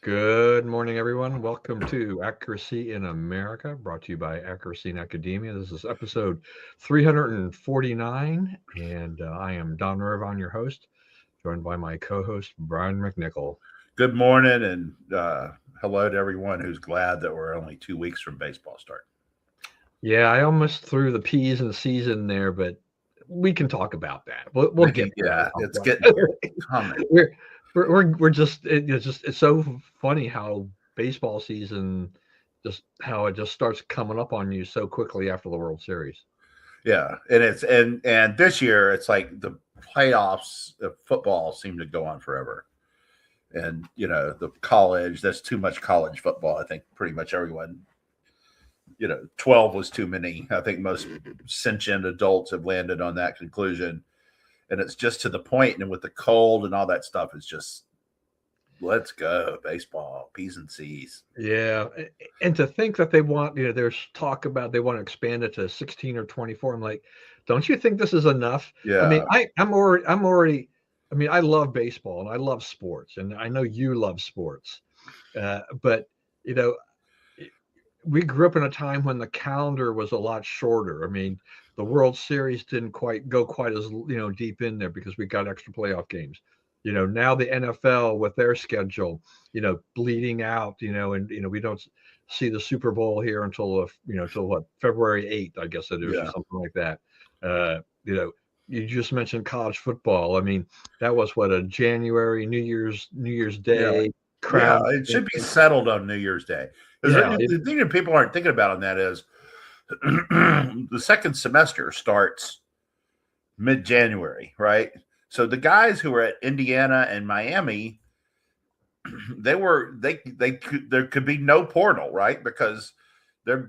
Good morning, everyone. Welcome to Accuracy in America, brought to you by Accuracy in Academia. This is episode 349, and I am Don Irvine, your host, joined by my co-host, Brian McNichol. Good morning and hello to everyone who's glad that we're only 2 weeks from baseball start. Yeah, I almost threw the P's and C's in there, but we can talk about that. We'll get to that Yeah, at some it's point. getting here. It's coming. We're just it's so funny how baseball season just how it just starts coming up on you so quickly after the World Series. Yeah, and and this year it's like the playoffs of football seem to go on forever. And the college, that's too much college football. I think pretty much everyone, 12 was too many. I think most sentient adults have landed on that conclusion. And it's just to the point, and with the cold and all that stuff, it's just let's go baseball, P's and C's. Yeah, and to think that they want, there's talk about they want to expand it to 16 or 24. I'm like, don't you think this is enough? I mean, Yeah, I'm already. I mean, I love baseball and I love sports, and I know you love sports, but you know, we grew up in a time when the calendar was a lot shorter. I mean, the World Series didn't quite go quite as deep in there because we got extra playoff games. Now the NFL with their schedule, bleeding out, and we don't see the Super Bowl here until till what, February 8th, I guess it is, or yeah, something like that. You just mentioned college football. I mean, that was what, a January New Year's yeah. Day Yeah, crown. it should be settled on New Year's Day. Because Yeah, the thing that people aren't thinking about on that is the second semester starts mid-January, right? So the guys who were at Indiana and Miami, there could be no portal, right? Because the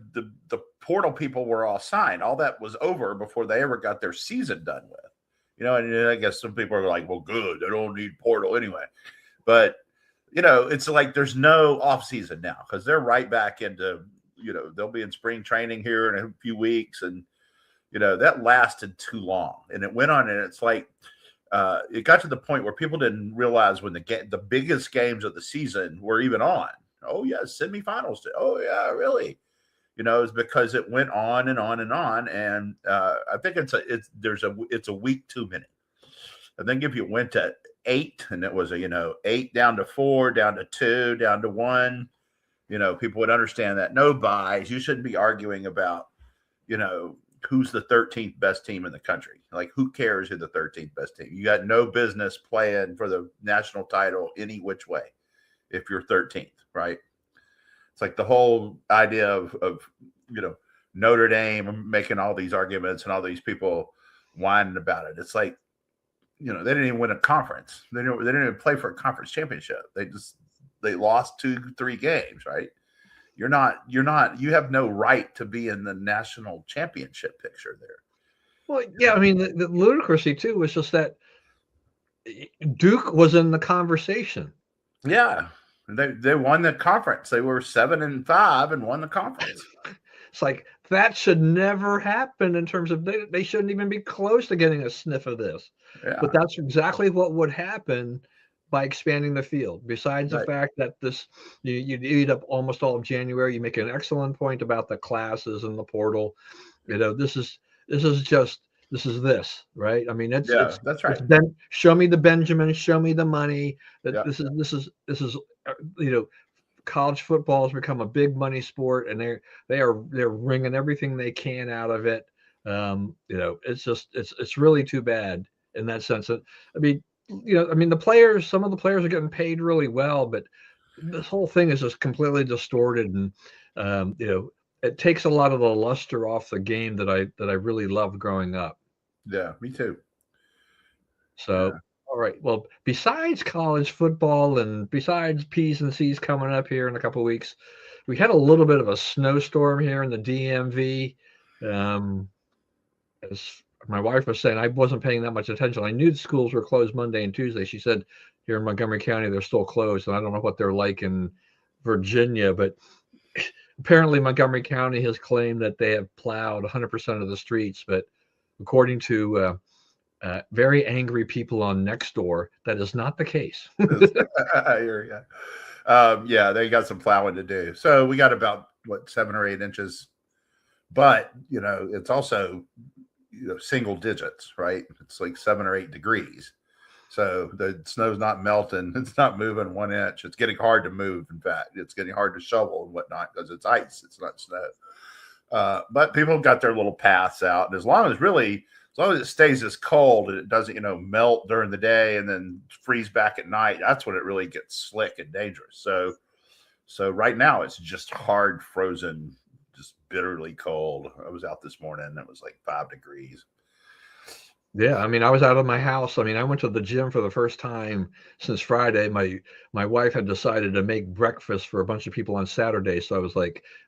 portal people were all signed. All that was over before they ever got their season done with. And I guess some people are like, well, good, they don't need portal anyway. But it's like there's no off season now because they're right back into, they'll be in spring training here in a few weeks. And, that lasted too long. And it went on, and it's like it got to the point where people didn't realize when the biggest games of the season were even on. Oh, yeah, semifinals. Oh, yeah, really? It's because it went on and on and on. And I think it's a week too many. I think if you went to 8 and it was 8 down to 4, down to 2, down to 1, people would understand that. No buys. You shouldn't be arguing about, who's the 13th best team in the country. Like, who cares who the 13th best team? You got no business playing for the national title any which way if you're 13th, right? It's like the whole idea of Notre Dame making all these arguments and all these people whining about it. It's like, they didn't even win a conference. They didn't even play for a conference championship. They lost 2-3 games, right? You have no right to be in the national championship picture there. Well, yeah, I mean, the ludicrousy too was just that Duke was in the conversation. Yeah. They won the conference. They were 7-5 and won the conference. It's like that should never happen in terms of they shouldn't even be close to getting a sniff of this. Yeah. But that's exactly what would happen by expanding the field. Besides the Right. fact that you'd eat up almost all of January. You make an excellent point about the classes and the portal. This is this, right? I mean, Yeah, that's right. show me the Benjamin, show me the money. That Yeah. this is you know college football has become a big money sport, and they're wringing everything they can out of it. It's really too bad in that sense. I mean, some of the players are getting paid really well, but this whole thing is just completely distorted, and it takes a lot of the luster off the game that I really loved growing up. Yeah, me too. So, Yeah. all right. Well, besides college football and besides P's and C's coming up here in a couple of weeks, we had a little bit of a snowstorm here in the DMV. Um, as my wife was saying, I wasn't paying that much attention. I knew the schools were closed Monday and Tuesday. She said here in Montgomery County they're still closed, and I don't know what they're like in Virginia, but apparently Montgomery County has claimed that they have plowed 100% of the streets, but according to very angry people on Nextdoor, that is not the case. I hear ya. Yeah, they got some plowing to do. So we got about 7 or 8 inches, but it's also single digits, right? It's like 7 or 8 degrees. So the snow's not melting. It's not moving 1 inch. It's getting hard to move. In fact, it's getting hard to shovel and whatnot because it's ice. It's not snow. But people have got their little paths out, and as long as it stays this cold and it doesn't, melt during the day and then freeze back at night, that's when it really gets slick and dangerous. So right now it's just hard frozen, just bitterly cold. I was out this morning and it was like 5 degrees. Yeah, I mean, I was out of my house. I mean, I went to the gym for the first time since Friday. My wife had decided to make breakfast for a bunch of people on Saturday, so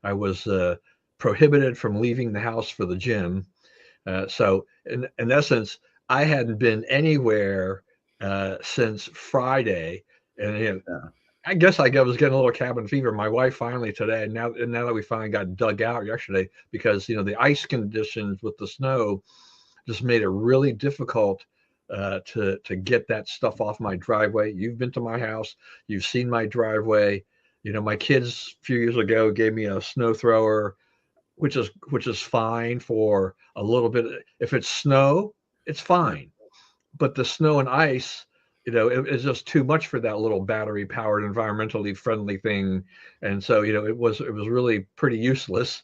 I was prohibited from leaving the house for the gym. So in essence, I hadn't been anywhere since Friday, and Yeah. I guess I was getting a little cabin fever. My wife finally today, now that we finally got dug out yesterday, because the ice conditions with the snow just made it really difficult to get that stuff off my driveway. You've been to my house, you've seen my driveway. My kids a few years ago gave me a snow thrower, which is fine for a little bit. If it's snow, it's fine, but the snow and ice, it's just too much for that little battery powered, environmentally friendly thing. And so, it was really pretty useless.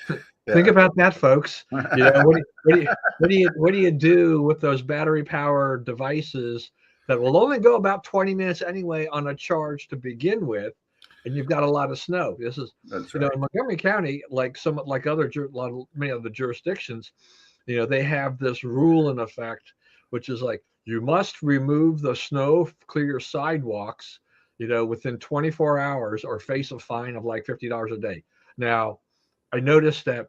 Yeah. Think about that, folks. What do you do with those battery powered devices that will only go about 20 minutes anyway on a charge to begin with, and you've got a lot of snow? That's right. In Montgomery County, like many other jurisdictions, they have this rule in effect, which is like, you must remove the snow, clear your sidewalks, within 24 hours or face a fine of like $50 a day. Now, I noticed that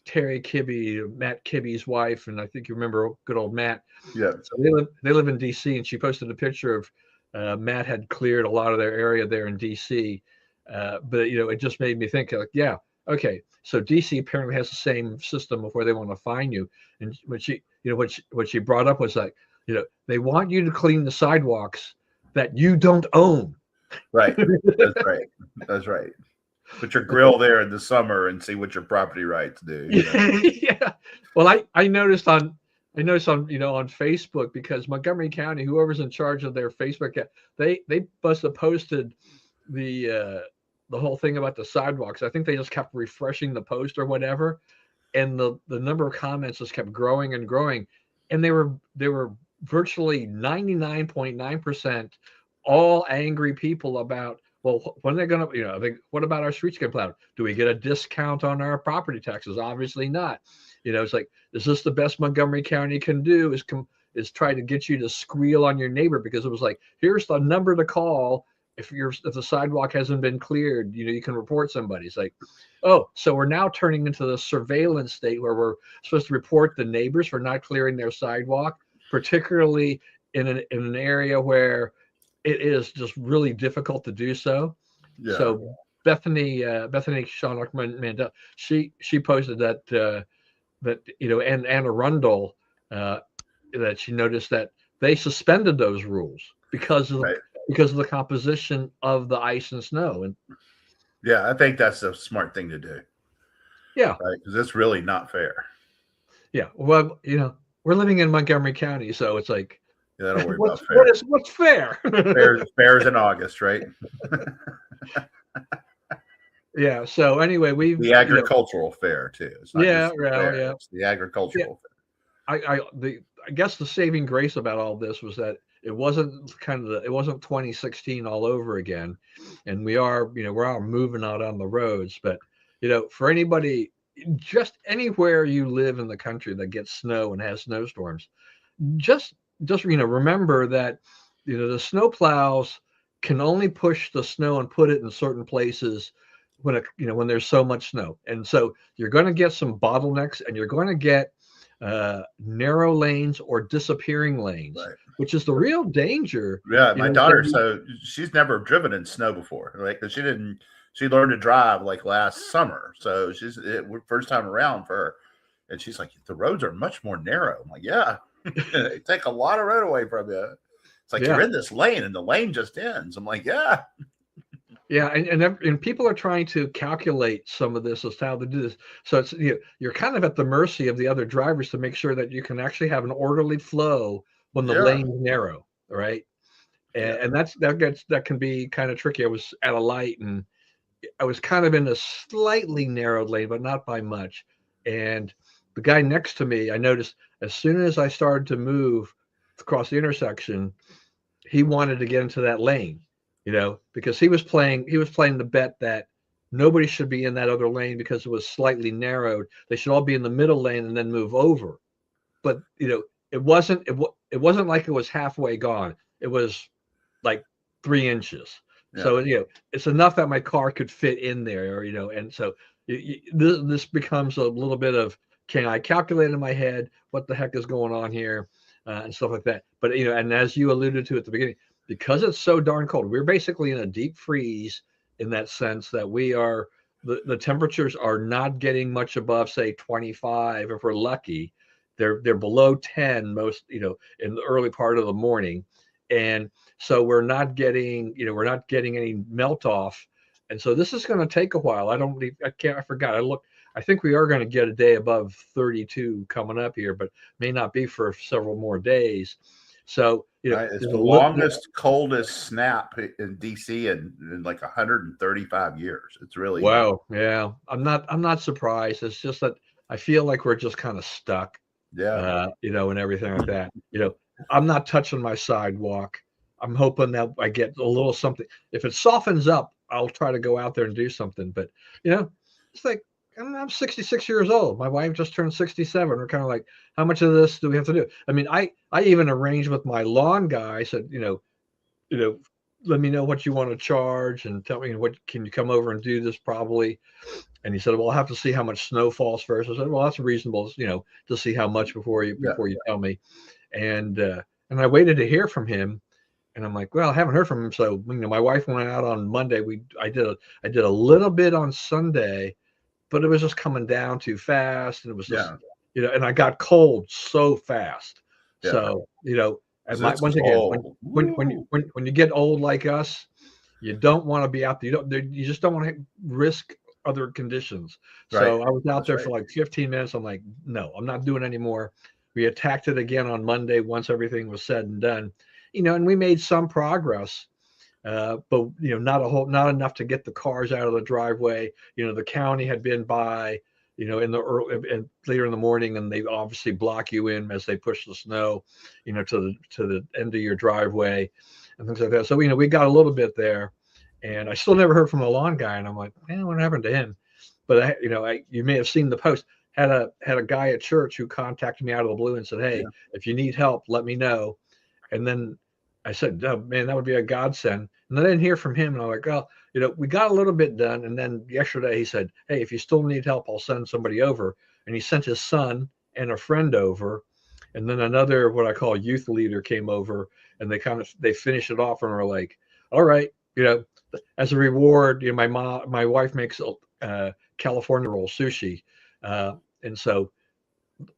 Terry Kibbe, Matt Kibbe's wife, and I think you remember good old Matt. Yeah. So they live in DC, and she posted a picture of Matt had cleared a lot of their area there in DC. But it just made me think, like, yeah, okay. So DC apparently has the same system of where they want to fine you. And what she brought up was like, they want you to clean the sidewalks that you don't own. Right. That's right. That's right. Put your grill there in the summer and see what your property rights do. Yeah. Well, I noticed on on Facebook, because Montgomery County, whoever's in charge of their Facebook, they must have posted the whole thing about the sidewalks. I think they just kept refreshing the post or whatever, and the number of comments just kept growing and growing, and they were virtually 99.9% all angry people about, well, when they're going to, what about our streets getting plowed? Do we get a discount on our property taxes? Obviously not. It's like, is this the best Montgomery County can do? Is try to get you to squeal on your neighbor, because it was like, here's the number to call if the sidewalk hasn't been cleared. You can report somebody. It's like, oh, so we're now turning into the surveillance state where we're supposed to report the neighbors for not clearing their sidewalk, particularly in an area where it is just really difficult to do so. Yeah. So Bethany Shawnock Mandel, she posted that and Anna Rundle, that she noticed that they suspended those rules because of the composition of the ice and snow. And yeah, I think that's a smart thing to do. Yeah, right, because it's really not fair. Yeah, well, we're living in Montgomery County, so it's like, yeah, don't worry about fair. What's fair? Fair's in August, right? Yeah. So anyway, the agricultural fair too. It's not yeah, just the fair, yeah. It's the agricultural fair. I guess the saving grace about all this was that it wasn't 2016 all over again, and we're moving out on the roads. But for anybody, just anywhere you live in the country that gets snow and has snowstorms, just remember that the snow plows can only push the snow and put it in certain places when there's so much snow, and so you're going to get some bottlenecks, and you're going to get narrow lanes or disappearing lanes, right, which is the real danger. Yeah, my daughter, so she's never driven in snow before, like, because she learned to drive like last summer, so first time around for her, and she's like, the roads are much more narrow. I'm like, yeah, they take a lot of road away from you. It's like, you're in this lane and the lane just ends. I'm like, yeah. Yeah, and people are trying to calculate some of this as to how to do this. So it's you're kind of at the mercy of the other drivers to make sure that you can actually have an orderly flow when the Yeah, lane's narrow, right? yeah, And that can be kind of tricky. I was at a light and I was kind of in a slightly narrowed lane, but not by much. And the guy next to me, I noticed as soon as I started to move across the intersection, he wanted to get into that lane, because he was playing the bet that nobody should be in that other lane because it was slightly narrowed. They should all be in the middle lane and then move over. But it wasn't like it was halfway gone. It was like 3 inches. yeah. So it's enough that my car could fit in there, and so this becomes a little bit of, can I calculate in my head what the heck is going on here, and stuff like that. But and as you alluded to at the beginning, because it's so darn cold, we're basically in a deep freeze in that sense that the temperatures are not getting much above, say, 25 if we're lucky. They're below 10 most, in the early part of the morning. And so we're not getting any melt off. And so this is going to take a while. I forgot. I think we are going to get a day above 32 coming up here, but may not be for several more days. So, Right. It's the longest, coldest snap in DC in like 135 years. It's really, wow. Yeah. I'm not surprised. It's just that I feel like we're just kind of stuck, yeah, and everything like that. I'm not touching my sidewalk. I'm hoping that I get a little something. If it softens up, I'll try to go out there and do something. But it's like I'm 66 years old. My wife just turned 67. We're kind of like, how much of this do we have to do? I mean, I even arranged with my lawn guy. I said, you know, let me know what you want to charge and tell me what can you come over and do this probably. And he said, well, I'll have to see how much snow falls first. I said, well, that's reasonable, to see how much before you yeah, tell me. And I waited to hear from him, and I'm like, well, I haven't heard from him. So my wife went out on Monday. I did a little bit on Sunday, but it was just coming down too fast, and it was just yeah, and I got cold so fast. yeah. So and 'Cause it's once again, cold. when you get old like us, you don't want to be out there. You just don't want to risk other conditions. Right. So I was out That's there right. for like 15 minutes. I'm like, no, I'm not doing any more. We attacked it again on Monday once everything was said and done, and we made some progress. But not enough to get the cars out of the driveway. The county had been by, in the early and later in the morning, and they obviously block you in as they push the snow, to the end of your driveway, and things like that. So we got a little bit there, and I still never heard from the lawn guy, and I'm like, man, what happened to him? But you may have seen the post. Had a guy at church who contacted me out of the blue and said, hey, Yeah. if you need help, let me know. And then I said, oh, man, that would be a godsend. And I didn't hear from him. And I'm like, well, we got a little bit done. And then yesterday he said, hey, if you still need help, I'll send somebody over. And he sent his son and a friend over. And then another, what I call youth leader, came over, and they finished it off and were like, all right, as a reward, my wife makes California roll sushi. And so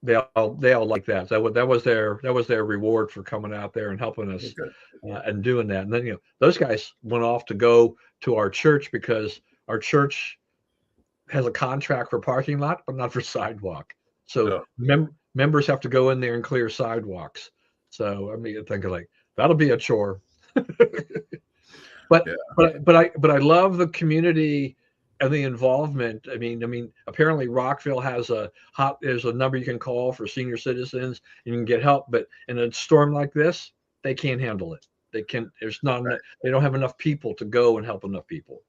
they all like that. That was their reward for coming out there and helping us, Okay. and doing that. And then those guys went off to go to our church because our church has a contract for parking lot, but not for sidewalk. So Yeah. members have to go in there and clear sidewalks. So I mean, thinking like that'll be a chore. But Yeah. but I love the community and the involvement. I mean, apparently Rockville there's a number you can call for senior citizens, and you can get help. But in a storm like this, they can't handle it. There's not Right. they don't have enough people to go and help enough people.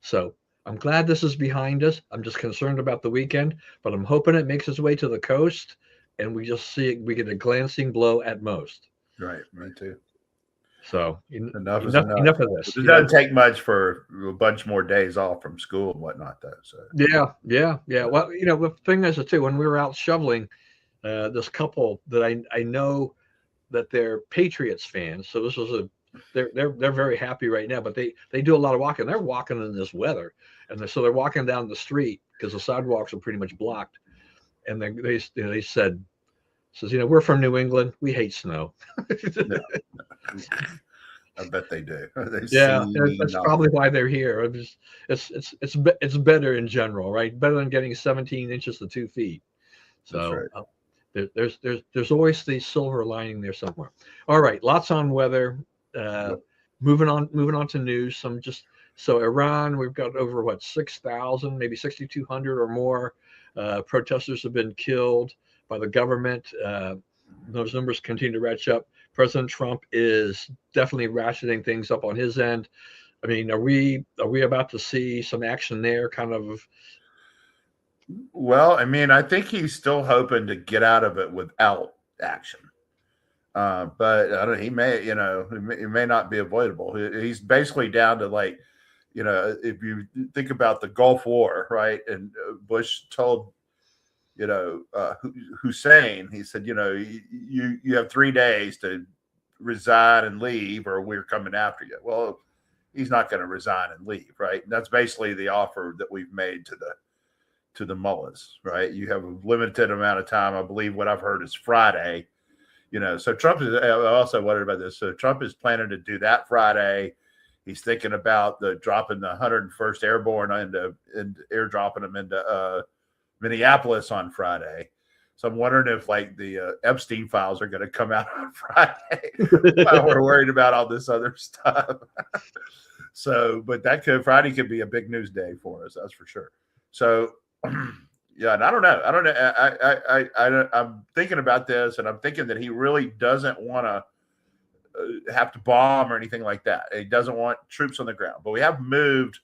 So I'm glad this is behind us. I'm just concerned about the weekend, but I'm hoping it makes its way to the coast, and we get a glancing blow at most. Right. Me too. So Enough is enough enough. of this. It doesn't take much for a bunch more days off from school and whatnot, though. So Yeah. Well, the thing is too, when we were out shoveling, this couple that I know that they're Patriots fans, so they're very happy right now. But they do a lot of walking. They're walking in this weather, and so they're walking down the street because the sidewalks are pretty much blocked. And they says, we're from New England, we hate snow. yeah. I bet they do. They Yeah, see that's nothing. probably why they're here. It's better in general, right? Better than getting 17 inches to 2 feet. That's So right. there's always the silver lining there somewhere. All right, lots on weather. Uh, Yep. moving on to news. Some just so Iran, we've got over what 6,000, maybe 6,200 or more protesters have been killed by the government. Those numbers continue to ratchet up. President Trump is definitely ratcheting things up on his end. I mean, are we about to see some action there? Kind of. Well, I mean, I think he's still hoping to get out of it without action. But I don't. He may, it may not be avoidable. He's basically down to like, if you think about the Gulf War, right? And Bush told, Hussein, he said, you have 3 days to resign and leave, or we're coming after you. Well, he's not going to resign and leave, right? And that's basically the offer that we've made to the mullahs, right? You have a limited amount of time. I believe what I've heard is Friday. So Trump is. I also wondered about this. So Trump is planning to do that Friday. He's thinking about dropping the 101st Airborne and airdropping them into Minneapolis on Friday. So I'm wondering if like the Epstein files are going to come out on Friday while we're worried about all this other stuff. So, but Friday could be a big news day for us. That's for sure. So, yeah, and I don't know. I'm thinking about this, and I'm thinking that he really doesn't want to have to bomb or anything like that. He doesn't want troops on the ground. But we have moved,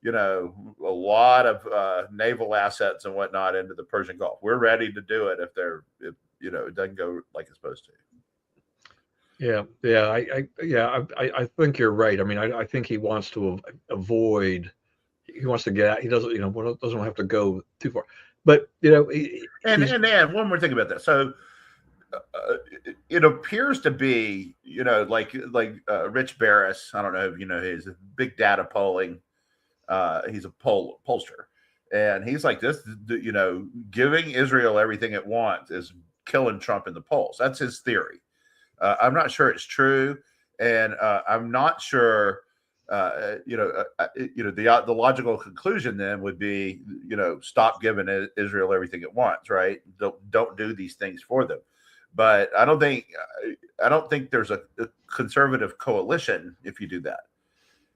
a lot of naval assets and whatnot into the Persian Gulf. We're ready to do it if it doesn't go like it's supposed to. Yeah. I think you're right. I mean, I think he wants to avoid. He wants to get out. He doesn't, doesn't have to go too far. But and one more thing about that. So it appears to be, like Rich Barris. I don't know if you know his big data polling. He's a pollster, and he's like this. Giving Israel everything it wants is killing Trump in the polls. That's his theory. I'm not sure it's true, and I'm not sure. The logical conclusion then would be, stop giving Israel everything it wants, right? Don't do these things for them. But I don't think there's a conservative coalition if you do that.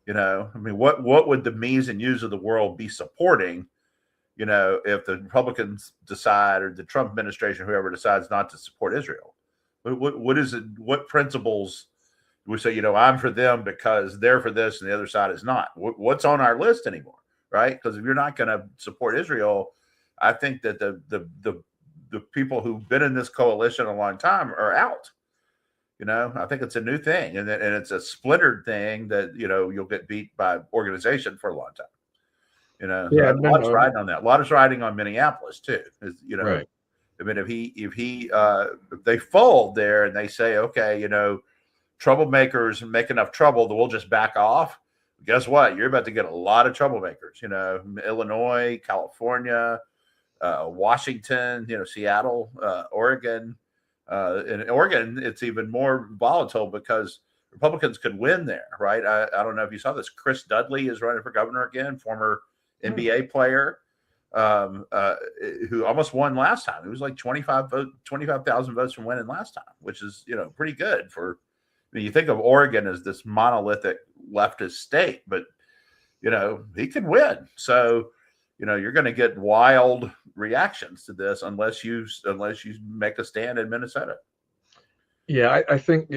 I mean, what would the me's and you's of the world be supporting? If the Republicans decide or the Trump administration, whoever decides not to support Israel, what is it? What principles? We say, I'm for them because they're for this and the other side is not. What's on our list anymore, right? Because if you're not going to support Israel, I think that the people who've been in this coalition a long time are out. I think it's a new thing, and it's a splintered thing that you'll get beat by organization for a long time. yeah, A lot is riding on that. A lot is riding on Minneapolis too. right. I mean, if they fold there and they say, okay, troublemakers make enough trouble that we'll just back off. Guess what? You're about to get a lot of troublemakers. Illinois, California, Washington, Seattle, Oregon. In Oregon, it's even more volatile because Republicans could win there, right? I don't know if you saw this. Chris Dudley is running for governor again, former NBA player, who almost won last time. It was like 25,000 votes from winning last time, which is pretty good for. I mean, you think of Oregon as this monolithic leftist state, but he could win. So you're going to get wild reactions to this unless you make a stand in Minnesota. Yeah, I think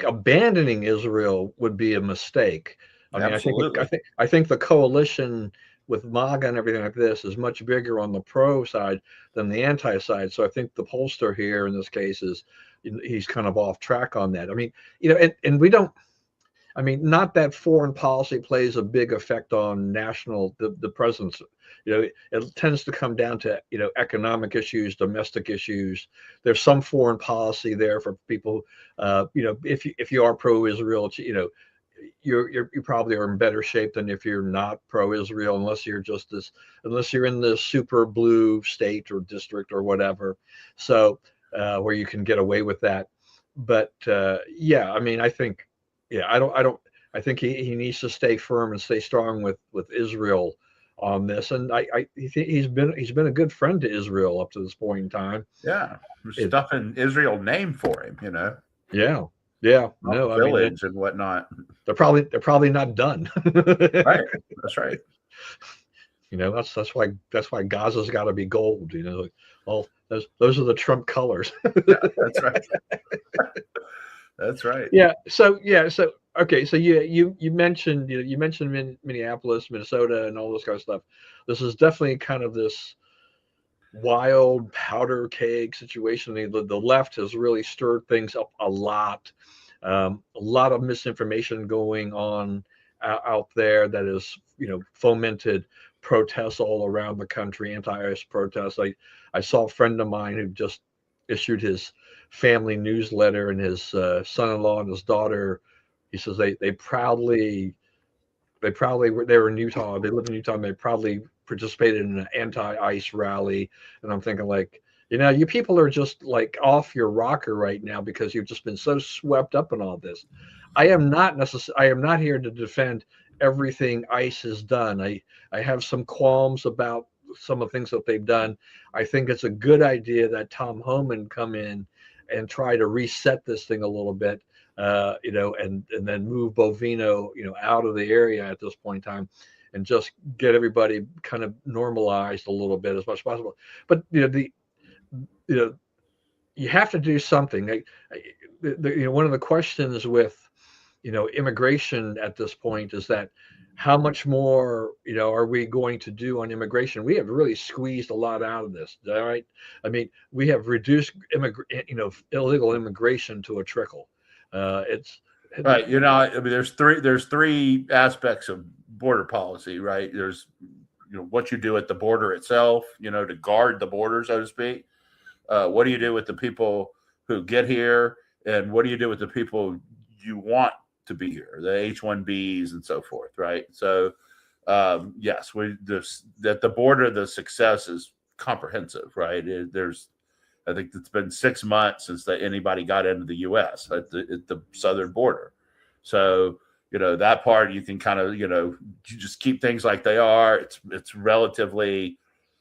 abandoning Israel would be a mistake. Absolutely. I think the coalition with MAGA and everything like this is much bigger on the pro side than the anti side. So I think the pollster here in this case he's kind of off track on that. I mean, and we don't. I mean, not that foreign policy plays a big effect on the president's. It tends to come down to economic issues, domestic issues. There's some foreign policy there for people. If you are pro-Israel, you probably are in better shape than if you're not pro-Israel, unless you're in this super blue state or district or whatever. So where you can get away with that. But yeah, I mean, I think I think he needs to stay firm and stay strong with Israel on this. And he's been a good friend to Israel up to this point in time. Yeah, there's It, stuff in Israel named for him, yeah, yeah. not No, I mean village and whatnot. they're probably not done. Right, that's right. That's why Gaza's got to be gold. All those are the Trump colors. Yeah, that's right. That's right. So okay, so you mentioned you mentioned Minneapolis, Minnesota, and all this kind of stuff. This is definitely kind of this wild powder keg situation. The left has really stirred things up a lot. A lot of misinformation going on out there that is fomented protests all around the country, anti-ICE protests. I saw a friend of mine who just issued his family newsletter, and his son-in-law and his daughter, he says they were in Utah. They live in Utah, and they proudly participated in an anti-ICE rally. And I'm thinking, like, you people are just like off your rocker right now because you've just been so swept up in all this. I am not here to defend everything ICE has done. I have some qualms about some of the things that they've done. I think it's a good idea that Tom Holman come in and try to reset this thing a little bit, and then move Bovino, out of the area at this point in time, and just get everybody kind of normalized a little bit as much as possible. But you have to do something. One of the questions with immigration at this point is that how much more are we going to do on immigration? We have really squeezed a lot out of this. All right, I mean, we have reduced illegal immigration to a trickle. It's Right. I mean, there's three aspects of border policy, right? There's what you do at the border itself, to guard the border, so to speak. What do you do with the people who get here, and what do you do with the people you want to be here, the H-1Bs and so forth, right? So, yes, at the border, the success is comprehensive, right? I think it's been 6 months since anybody got into the U.S. at the southern border. So, that part you can kind of, you just keep things like they are. It's relatively,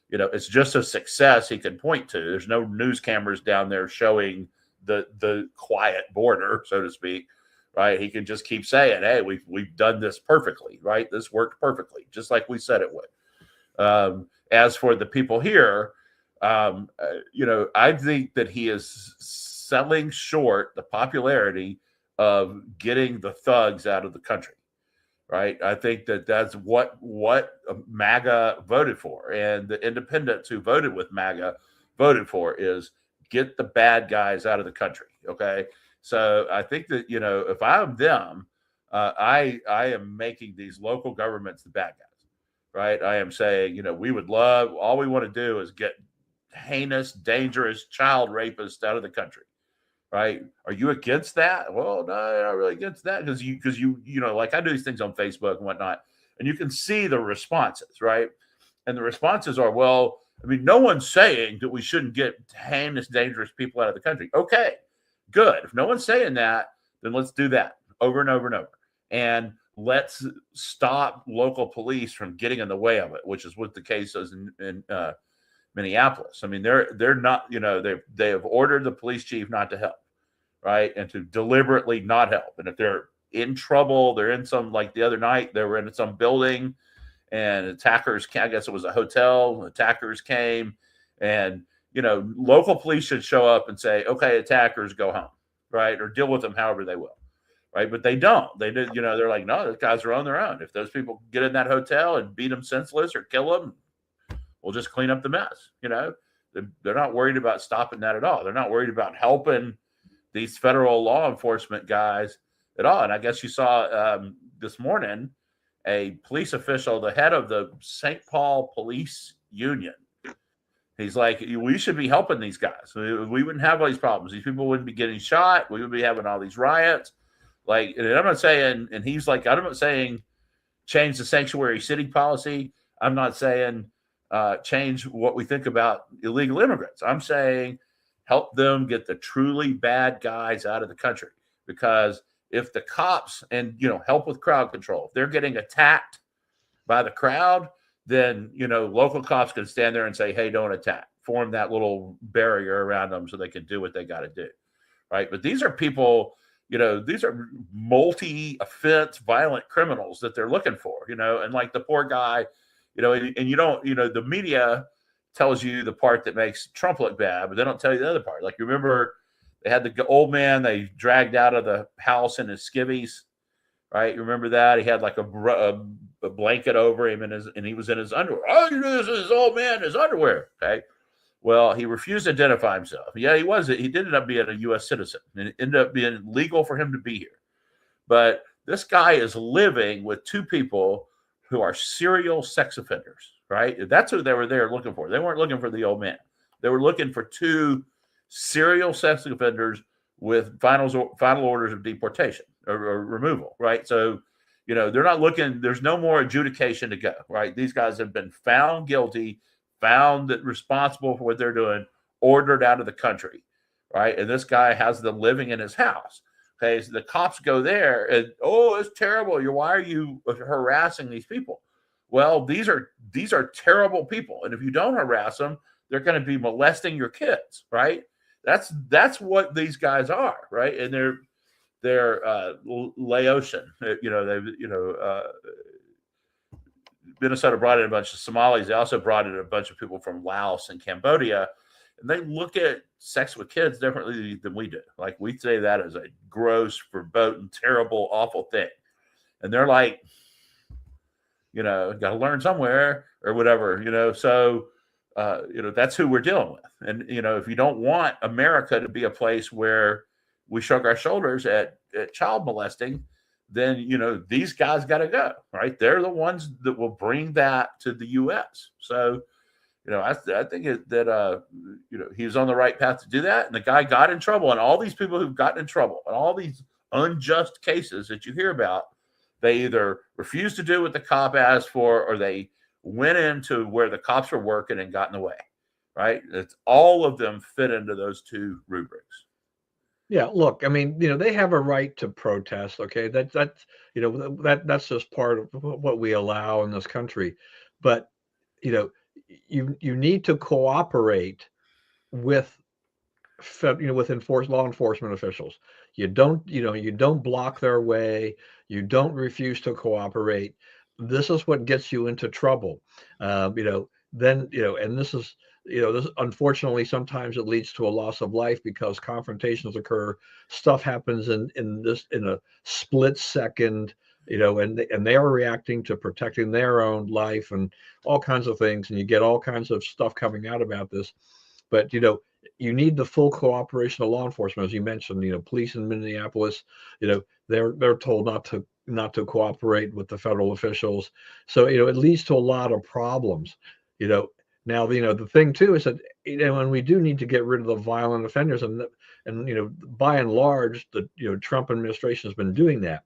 it's just a success he can point to. There's no news cameras down there showing the quiet border, so to speak, right? He can just keep saying, hey, we've done this perfectly, right? This worked perfectly, just like we said it would. As for the people here, I think that he is selling short the popularity of getting the thugs out of the country, right? I think that that's what MAGA voted for, and the independents who voted with MAGA voted for is get the bad guys out of the country. Okay, so I think that if I'm them, I am making these local governments the bad guys, right? I am saying we would love, all we want to do is get heinous, dangerous child rapists out of the country, right? Are you against that? Well, no, I'm not really against that because you like I do these things on Facebook and whatnot, and you can see the responses, right? And the responses are, well, I mean, no one's saying that we shouldn't get heinous, dangerous people out of the country. Okay, good. If no one's saying that, then let's do that over and over and over. And let's stop local police from getting in the way of it, which is what the case is in Minneapolis. I mean, they're not, they have ordered the police chief not to help, right? And to deliberately not help. And if they're in trouble, they're in some, like the other night, they were in some building and attackers, I guess it was a hotel, attackers came, and, local police should show up and say, okay, attackers, go home, right? Or deal with them however they will, right? But they don't. They did, they're like, no, those guys are on their own. If those people get in that hotel and beat them senseless or kill them, we'll just clean up the mess. They're not worried about stopping that at all. They're not worried about helping these federal law enforcement guys at all. And I guess you saw this morning a police official, the head of the St. Paul Police Union. He's like, we should be helping these guys. We wouldn't have all these problems. These people wouldn't be getting shot. We wouldn't be having all these riots. Like, and I'm not saying, and he's like, I'm not saying change the sanctuary city policy. I'm not saying change what we think about illegal immigrants. I'm saying help them get the truly bad guys out of the country, because if the cops and, help with crowd control, if they're getting attacked by the crowd, then, local cops can stand there and say, hey, don't attack, form that little barrier around them so they can do what they got to do. Right. But these are people, these are multi-offense violent criminals that they're looking for, and like the poor guy, and you don't, the media tells you the part that makes Trump look bad, but they don't tell you the other part. Like, you remember they had the old man they dragged out of the house in his skivvies, right? You remember that? He had like a blanket over him and he was in his underwear. Oh, this is this old man in his underwear. Okay. Well, he refused to identify himself. Yeah, he was. He did end up being a U.S. citizen, and it ended up being legal for him to be here. But this guy is living with two people who are serial sex offenders, right? That's who they were there looking for. They weren't looking for the old man. They were looking for two serial sex offenders with final orders of deportation or removal, right? So, they're not looking. There's no more adjudication to go, right? These guys have been found guilty, found that responsible for what they're doing, ordered out of the country, right? And this guy has them living in his house. Okay, so the cops go there and, oh, it's terrible. Why are you harassing these people? Well, these are terrible people, and if you don't harass them, they're going to be molesting your kids, right? That's what these guys are, right? And they're Laotian. Minnesota brought in a bunch of Somalis. They also brought in a bunch of people from Laos and Cambodia, and they look at sex with kids differently than we do. Like, we say that as a gross, verboten, terrible, awful thing, and they're like, got to learn somewhere or whatever, So, that's who we're dealing with. And if you don't want America to be a place where we shrug our shoulders at child molesting, then these guys got to go, right? They're the ones that will bring that to the U.S. So, I think that he was on the right path to do that, and the guy got in trouble. And all these people who've gotten in trouble, and all these unjust cases that you hear about, they either refused to do what the cop asked for, or they went into where the cops were working and got in the way, right? It's all of them fit into those two rubrics. Yeah, look, I mean, they have a right to protest. Okay, that's just part of what we allow in this country. But you need to cooperate with with law enforcement officials. You don't block their way. You don't refuse to cooperate. This is what gets you into trouble. And this unfortunately sometimes it leads to a loss of life because confrontations occur. Stuff happens in a split second. And they are reacting to protecting their own life and all kinds of things, and you get all kinds of stuff coming out about this. But you need the full cooperation of law enforcement, as you mentioned. Police in Minneapolis, they're told not to cooperate with the federal officials, so it leads to a lot of problems. Now the thing too is that when we do need to get rid of the violent offenders, and by and large the Trump administration has been doing that.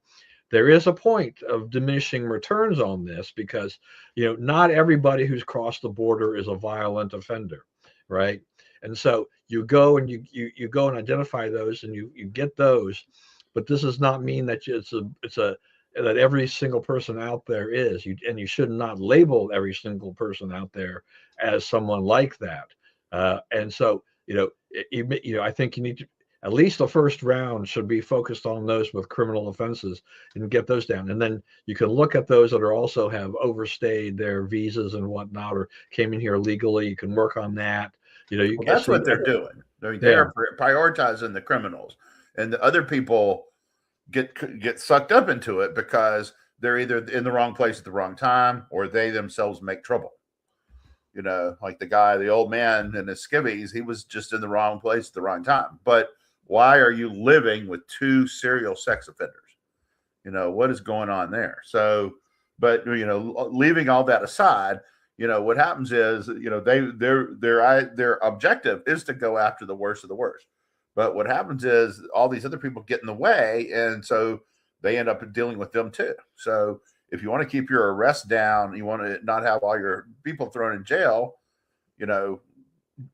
There is a point of diminishing returns on this because not everybody who's crossed the border is a violent offender, right? And so you go and you go and identify those, and you get those, but this does not mean that that every single person out there is. You should not label every single person out there as someone like that. And so I think you need to, at least the first round should be focused on those with criminal offenses and get those down. And then you can look at those that are also have overstayed their visas and whatnot, or came in here illegally. You can work on that. That's what they're doing. They're prioritizing the criminals, and the other people get sucked up into it because they're either in the wrong place at the wrong time, or they themselves make trouble. Like the old man in his skivvies, he was just in the wrong place at the wrong time. But why are you living with two serial sex offenders? What is going on there? So, but leaving all that aside, what happens is, their objective is to go after the worst of the worst. But what happens is all these other people get in the way, and so they end up dealing with them too. So if you want to keep your arrests down, you want to not have all your people thrown in jail,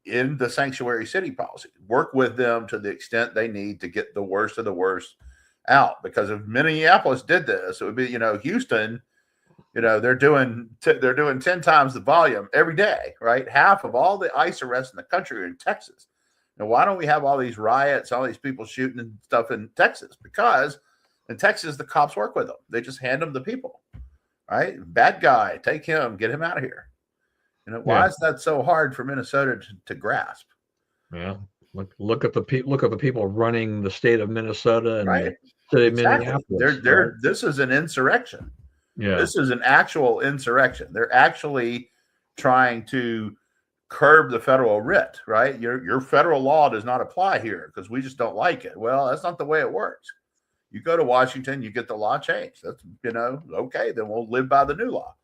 in the sanctuary city policy, work with them to the extent they need to get the worst of the worst out, because if Minneapolis did this, it would be, Houston, they're doing 10 times the volume every day, right? Half of all the ICE arrests in the country are in Texas. Now, why don't we have all these riots, all these people shooting and stuff in Texas? Because in Texas, the cops work with them. They just hand them the people, right? Bad guy, take him, get him out of here. Why is that so hard for Minnesota to grasp? Yeah, look at the people running the state of Minnesota and right? the city of Exactly. Minneapolis. This is an insurrection. Yeah, this is an actual insurrection. They're actually trying to curb the federal writ, right? Your federal law does not apply here because we just don't like it. Well, that's not the way it works. You go to Washington, you get the law changed. That's, okay, then we'll live by the new law.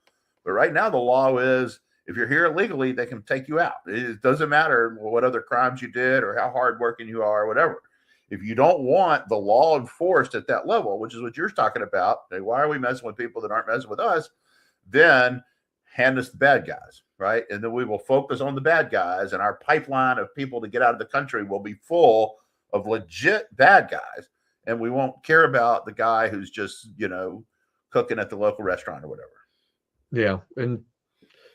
But right now, the law is if you're here illegally, they can take you out. It doesn't matter what other crimes you did or how hardworking you are or whatever. If you don't want the law enforced at that level, which is what you're talking about, why are we messing with people that aren't messing with us? Then hand us the bad guys, right? And then we will focus on the bad guys, and our pipeline of people to get out of the country will be full of legit bad guys. And we won't care about the guy who's just, cooking at the local restaurant or whatever. Yeah. And,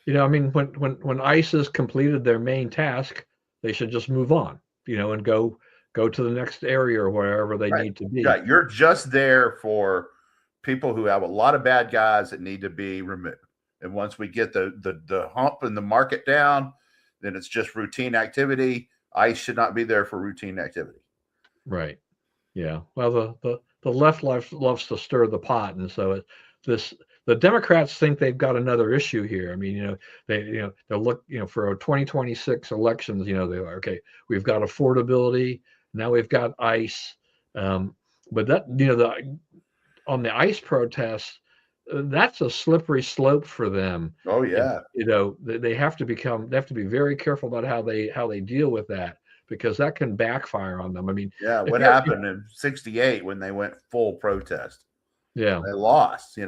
when ICE has completed their main task, they should just move on, and go to the next area or wherever they need to be. Right. You're just there for people who have a lot of bad guys that need to be removed. And once we get the hump in the market down, then it's just routine activity. ICE should not be there for routine activity. Right. Yeah. Well, the left loves to stir the pot, and so the Democrats think they've got another issue here. I mean, they'll look, for 2026 elections, they're like, okay, we've got affordability, now we've got ICE, but that, on the ICE protests, that's a slippery slope for them. Oh yeah. They have to be very careful about how they deal with that, because that can backfire on them. I mean, yeah, what happened in '68 when they went full protest? Yeah, they lost.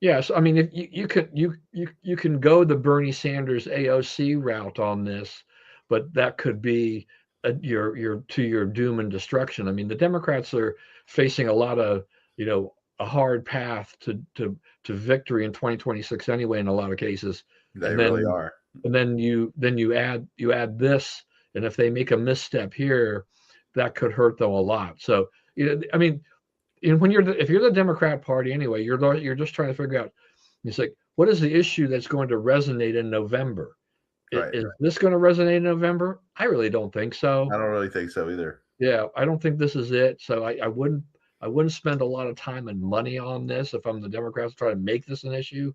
Yes, I mean, if you can go the Bernie Sanders AOC route on this, but that could be your doom and destruction. I mean, the Democrats are facing a lot of a hard path to victory in 2026 anyway in a lot of cases. They really are. And then you add this, and if they make a misstep here, that could hurt them a lot. So I mean, if you're the Democrat Party anyway, you're just trying to figure out. It's like, what is the issue that's going to resonate in November? Is this going to resonate in November? I really don't think so. I don't really think so either. Yeah, I don't think this is it. So I wouldn't spend a lot of time and money on this if I'm the Democrats trying to make this an issue.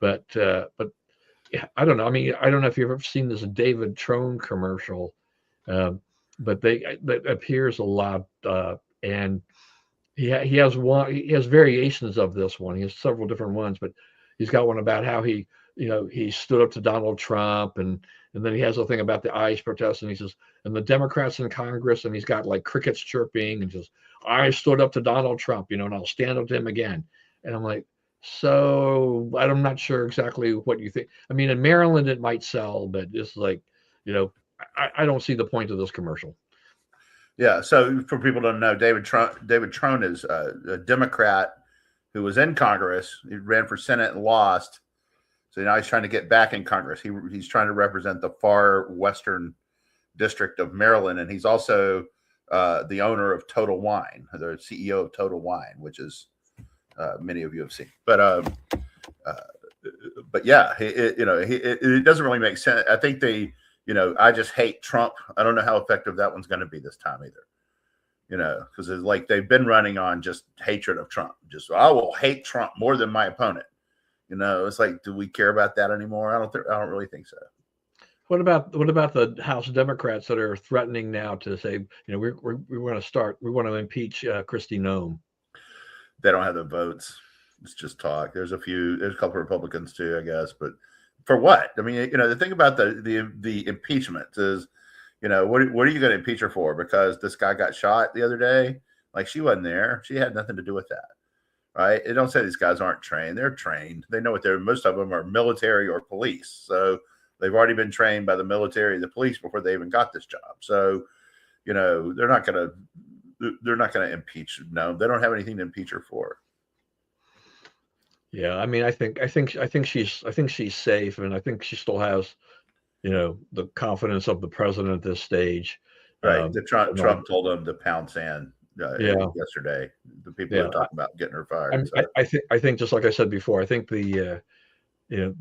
But yeah, I don't know. I mean, I don't know if you've ever seen this David Trone commercial, but that appears a lot, and he has variations of this one. He has several different ones, but he's got one about how he stood up to Donald Trump, and then he has a thing about the ICE protests, and he says, and the Democrats in Congress, and he's got like crickets chirping, and says, I stood up to Donald Trump, and I'll stand up to him again. And I'm like, so I'm not sure exactly what you think. I mean, in Maryland it might sell, but it's like, I don't see the point of this commercial. Yeah. So for people to know, David Trone is a Democrat who was in Congress. He ran for Senate and lost. So now he's trying to get back in Congress. He's trying to represent the far western district of Maryland, and he's also the owner of Total Wine, the CEO of Total Wine, which is many of you have seen. But yeah, it doesn't really make sense. I think I just hate Trump. I don't know how effective that one's going to be this time either. Because it's like they've been running on just hatred of Trump. Just, I will hate Trump more than my opponent. It's like, do we care about that anymore? I don't really think so. What about the House Democrats that are threatening now to say, we want to impeach Kristi Noem? They don't have the votes. It's just talk. There's a couple of Republicans too, I guess, but for what? I mean, the thing about the impeachment is, what are you going to impeach her for? Because this guy got shot the other day. Like, she wasn't there. She had nothing to do with that. Right? It don't say these guys aren't trained. They're trained. They know what most of them are military or police. So they've already been trained by the military and the police before they even got this job. So, they're not going to they're not going to impeach. No, they don't have anything to impeach her for. Yeah, I mean, I think she's safe, and I think she still has, the confidence of the president at this stage. Right. The And Trump told them to pound sand yeah, yesterday. The people yeah. who talk about getting her fired. So I think just like I said before, I think the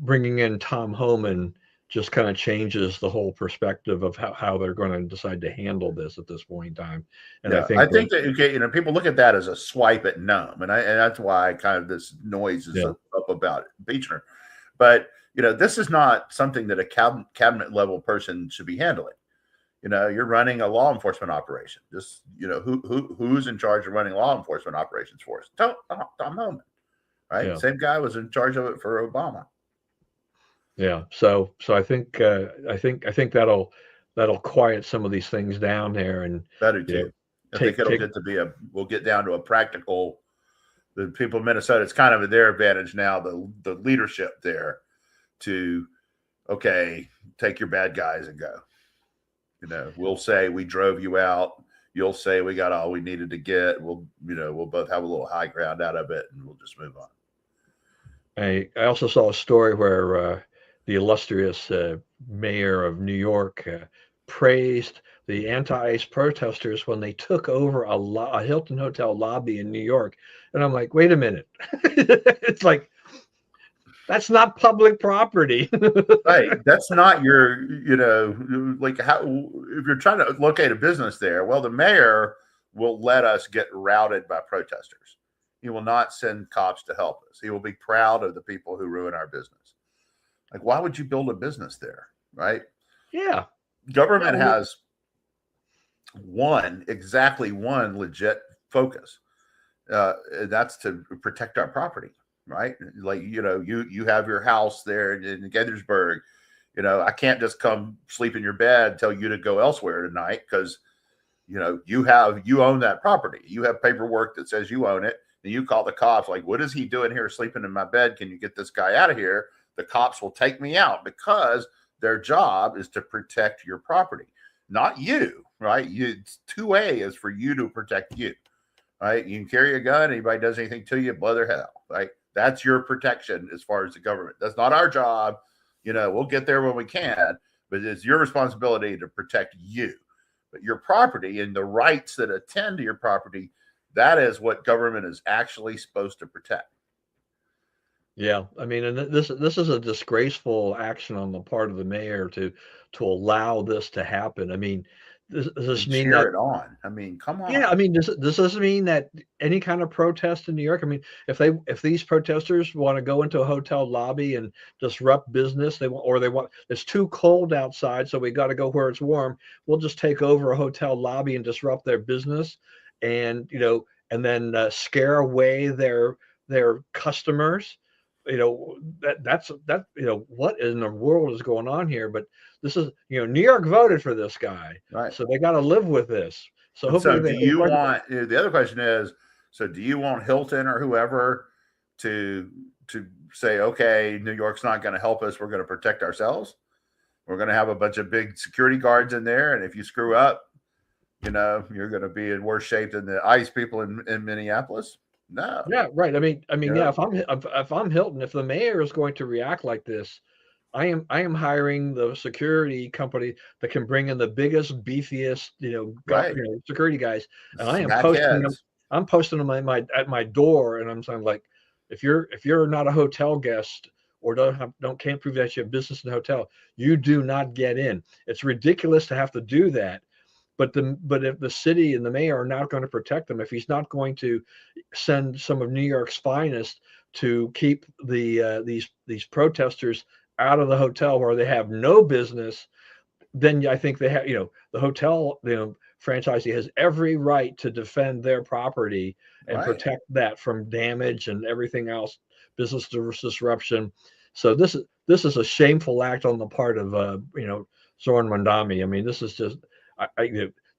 bringing in Tom Homan just kind of changes the whole perspective of how they're going to decide to handle this at this point in time. And yeah, I think that people look at that as a swipe at Noem, and that's why kind of this noise is up about impeaching her. But this is not something that a cabinet level person should be handling. You're running a law enforcement operation. Just who's in charge of running law enforcement operations for us? Tom Holman, right? Yeah. Same guy was in charge of it for Obama. Yeah. So I think that'll quiet some of these things down there, and that do too. I think it'll get to be we'll get down to a practical. The people of Minnesota, it's kind of their advantage now. The leadership there to take your bad guys and go. We'll say we drove you out. You'll say we got all we needed to get. We'll both have a little high ground out of it, and we'll just move on. I also saw a story where the illustrious mayor of New York praised the anti-ICE protesters when they took over a Hilton hotel lobby in New York. And I'm like, wait a minute. It's like, that's not public property. Right. That's not your, like how, if you're trying to locate a business there, well, the mayor will let us get routed by protesters. He will not send cops to help us. He will be proud of the people who ruin our business. Like, why would you build a business there? Right. Yeah. Government has exactly one legit focus. That's to protect our property. Right. Like, you have your house there in Gaithersburg. I can't just come sleep in your bed and tell you to go elsewhere tonight because, you own that property. You have paperwork that says you own it. And you call the cops like, what is he doing here sleeping in my bed? Can you get this guy out of here? The cops will take me out because their job is to protect your property, not you. Right. It's 2A is for you to protect you. Right. You can carry a gun. Anybody does anything to you, blow their head off. Right. That's your protection as far as the government. That's not our job. We'll get there when we can, but it's your responsibility to protect you. But your property and the rights that attend to your property, that is what government is actually supposed to protect. Yeah. I mean, and this is a disgraceful action on the part of the mayor to allow this to happen. I mean, does this mean that it on? I mean, come on. Yeah, I mean, does this mean that any kind of protest in New York? I mean, if these protesters want to go into a hotel lobby and disrupt business, it's too cold outside, so we got to go where it's warm. We'll just take over a hotel lobby and disrupt their business, and and then scare away their customers. That's what in the world is going on here? But this is New York voted for this guy, right? So they got to live with this. So do you want? The other question is: so do you want Hilton or whoever to say, okay, New York's not going to help us. We're going to protect ourselves. We're going to have a bunch of big security guards in there, and if you screw up, you're going to be in worse shape than the ICE people in Minneapolis. No. Yeah, right. I mean, yeah. If I'm Hilton, if the mayor is going to react like this, I am hiring the security company that can bring in the biggest, beefiest, security guys, and I am posting them. I'm posting them at my door, and I'm saying, like, if you're not a hotel guest or can't prove that you have business in the hotel, you do not get in. It's ridiculous to have to do that. But if the city and the mayor are not going to protect them, if he's not going to send some of New York's finest to keep these protesters out of the hotel where they have no business, then I think they have, the hotel, franchisee has every right to defend their property and protect that from damage and everything else, business disruption. So this is a shameful act on the part of Zoran Mamdani. I mean, this is just.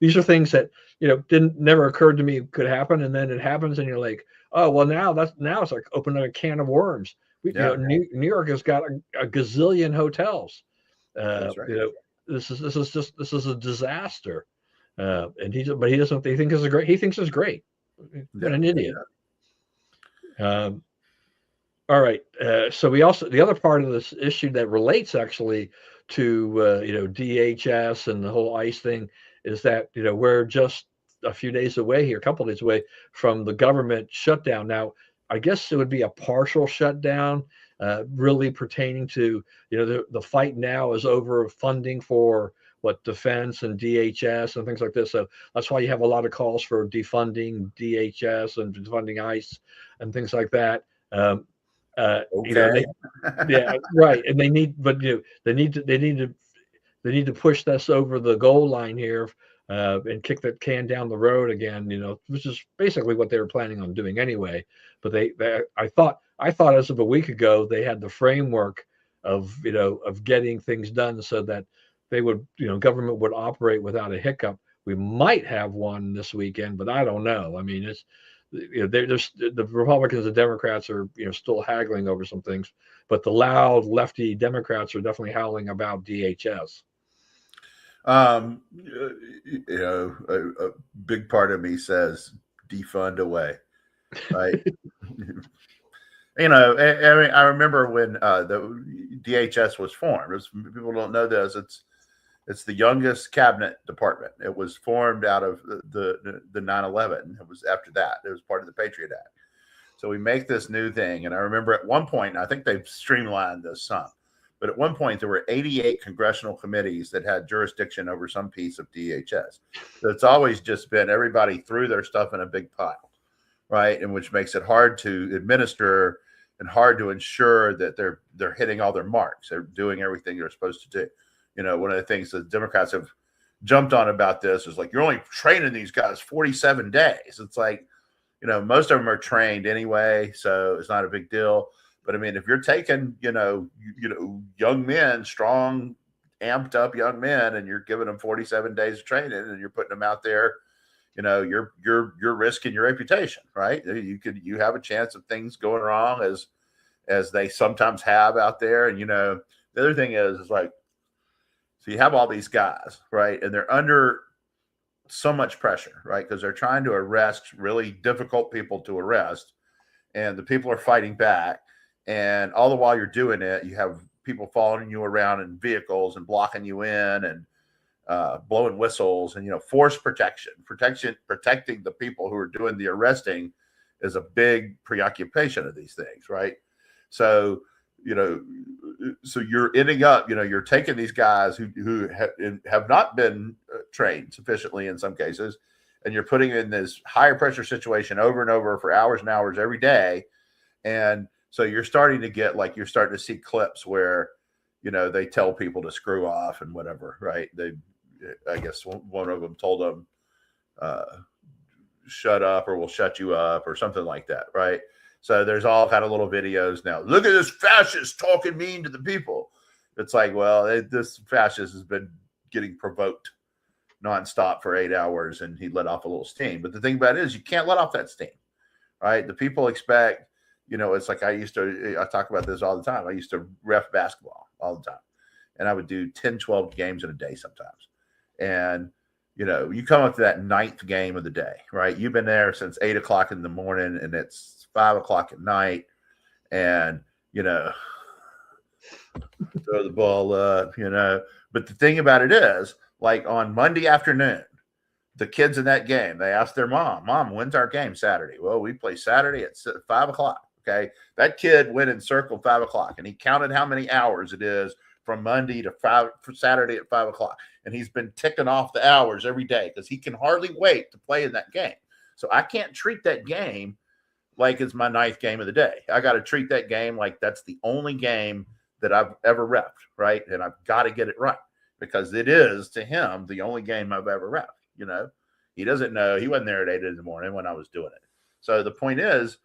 These are things that never occurred to me could happen, and then it happens, and you're like, oh well, now it's like opening a can of worms. New York has got a gazillion hotels. That's right. This is a disaster. and he doesn't. He thinks it's great. He thinks it's great. What an idiot. All right. So the other part of this issue that relates actually to DHS and the whole ICE thing is that we're just a few days away here, a couple days away from the government shutdown. Now, I guess it would be a partial shutdown, really pertaining to the fight now is over funding for what defense and DHS and things like this. So that's why you have a lot of calls for defunding DHS and defunding ICE and things like that. Okay. Yeah, right. And they need, but they need to push this over the goal line here, and kick that can down the road again. Which is basically what they were planning on doing anyway. But I thought as of a week ago they had the framework of getting things done so that they would government would operate without a hiccup. We might have one this weekend, but I don't know. I mean, it's there's the Republicans and Democrats are still haggling over some things, but the loud lefty Democrats are definitely howling about DHS. A big part of me says defund away, right? I remember when the DHS was formed. People don't know this. It's the youngest cabinet department. It was formed out of the 9/11. It was after that. It was part of the Patriot Act. So we make this new thing. And I remember at one point, and I think they've streamlined this some, but at one point there were 88 congressional committees that had jurisdiction over some piece of DHS. So it's always just been everybody threw their stuff in a big pile, right? And which makes it hard to administer and hard to ensure that they're hitting all their marks. They're doing everything they're supposed to do. One of the things that Democrats have jumped on about this is like, you're only training these guys 47 days. It's like, most of them are trained anyway, so it's not a big deal. But I mean, if you're taking, young men, strong, amped up young men, and you're giving them 47 days of training and you're putting them out there, you're risking your reputation, right? You have a chance of things going wrong as they sometimes have out there. And, the other thing is like, so you have all these guys, right? And they're under so much pressure, right? Because they're trying to arrest really difficult people to arrest. And the people are fighting back. And all the while you're doing it, you have people following you around in vehicles and blocking you in and blowing whistles and, force protecting the people who are doing the arresting is a big preoccupation of these things, right? So, so you're ending up, you're taking these guys who have not been trained sufficiently in some cases, and you're putting in this higher pressure situation over and over for hours and hours every day. And so you're starting to see clips where, they tell people to screw off and whatever, right? I guess one of them told them, shut up or we'll shut you up or something like that, right? So there's all kind of little videos now. Look at this fascist talking mean to the people. It's like, well, this fascist has been getting provoked nonstop for 8 hours, and he let off a little steam. But the thing about it is you can't let off that steam, right? The people expect, it's like I talk about this all the time. I used to ref basketball all the time, and I would do 10, 12 games in a day sometimes. And you come up to that 9th game of the day, right? You've been there since 8 o'clock in the morning, and it's 5 o'clock at night, and throw the ball up, But the thing about it is, like on Monday afternoon, the kids in that game, they asked their mom, when's our game Saturday? Well, we play Saturday at 5 o'clock. Okay. That kid went and circled 5 o'clock, and he counted how many hours it is from Monday to Saturday at 5 o'clock. And he's been ticking off the hours every day because he can hardly wait to play in that game. So I can't treat that game like it's my 9th game of the day. I got to treat that game like that's the only game that I've ever repped, right? And I've got to get it right because it is, to him, the only game I've ever repped. He doesn't know. He wasn't there at 8 in the morning when I was doing it. So the point is,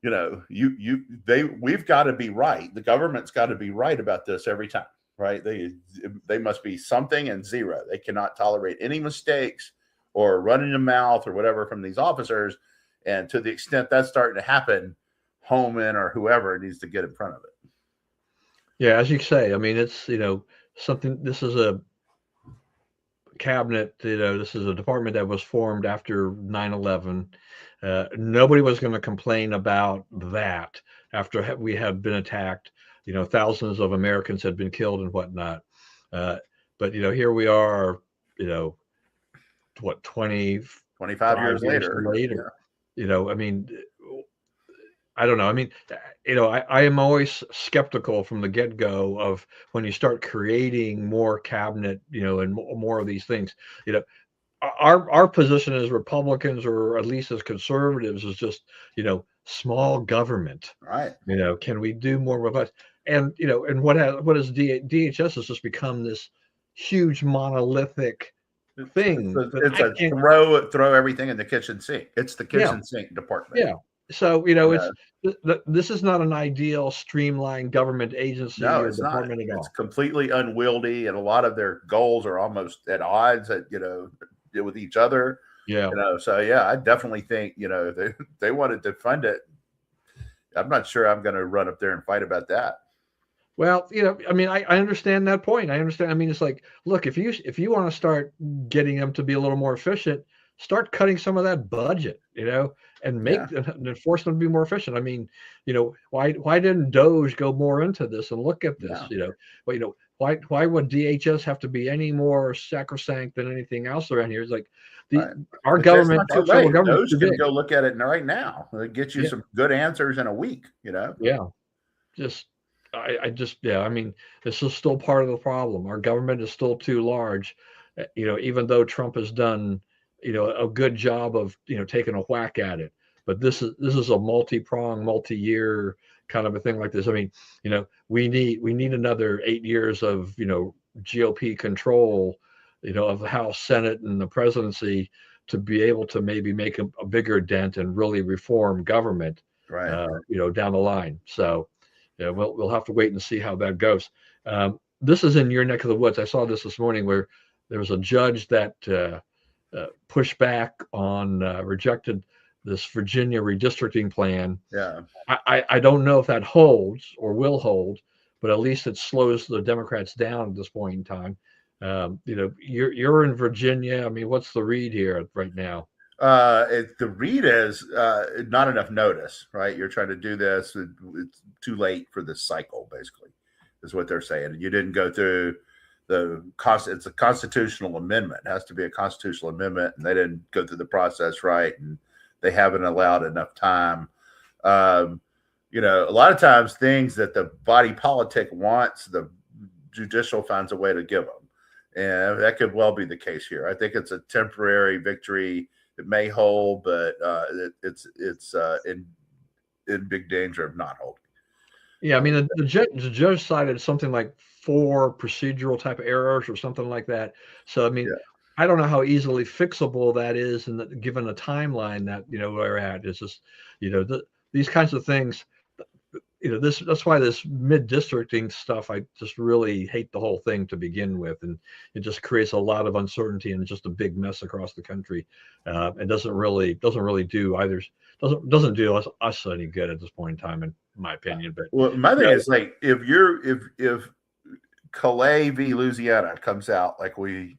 we've got to be right. The government's got to be right about this every time, right? They must be something and zero. They cannot tolerate any mistakes or running the mouth or whatever from these officers. And to the extent that's starting to happen, Holman or whoever needs to get in front of it. Yeah, as you say, I mean, it's something. This is a cabinet, this is a department that was formed after 9/11. Nobody was going to complain about that after we had been attacked. Thousands of Americans had been killed and whatnot. But here we are, what, 25 years 5 years later. later. I mean, I don't know. I mean, I am always skeptical from the get-go of when you start creating more cabinet, and more of these things. Our position as Republicans, or at least as conservatives, is just, small government. Right. Can we do more with us? And and what is DHS has just become this huge monolithic thing. It's a throw everything in the kitchen sink. It's the kitchen sink department. Yeah. So this is not an ideal streamlined government agency or department at all. It's completely unwieldy, and a lot of their goals are almost at odds with each other. Yeah. So yeah, I definitely think they wanted to fund it. I'm not sure I'm going to run up there and fight about that. Well, I mean, I understand that point. I understand. I mean, it's like, look, if you want to start getting them to be a little more efficient, start cutting some of that budget, and make and force them to be more efficient. I mean, why didn't Doge go more into this and look at this? Why would DHS have to be any more sacrosanct than anything else around here? It's like our government, our federal government, Doge can go look at it right now. It gets you some good answers in a week. Yeah, I mean, this is still part of the problem. Our government is still too large, even though Trump has done, a good job of, taking a whack at it. But this is a multi-pronged, multi-year kind of a thing like this. I mean, we need another 8 years of, GOP control, of the House, Senate, and the presidency to be able to maybe make a bigger dent and really reform government, right? Down the line. So. Yeah, we'll have to wait and see how that goes. This is in your neck of the woods. I saw this morning where there was a judge that pushed back on, rejected this Virginia redistricting plan. Yeah. I don't know if that holds or will hold, but at least it slows the Democrats down at this point in time. You're in Virginia. I mean, what's the read here right now? The read is not enough notice, right? You're trying to do this. It's too late for this cycle, basically, is what they're saying. And you didn't go through it's a constitutional amendment. It has to be a constitutional amendment, and they didn't go through the process right, and they haven't allowed enough time. A lot of times things that the body politic wants, the judicial finds a way to give them. And that could well be the case here. I think it's a temporary victory. It may hold, but it's in big danger of not holding. Yeah, I mean, the judge cited something like 4 procedural type of errors or something like that. So, I mean, I don't know how easily fixable that is, and given a timeline that we're at, it's just these kinds of things. That's why this mid-districting stuff, I just really hate the whole thing to begin with, and it just creates a lot of uncertainty and just a big mess across the country. It doesn't really do either. Doesn't do us any good at this point in time, in my opinion. But my thing is, like, if Calais v. Louisiana comes out like we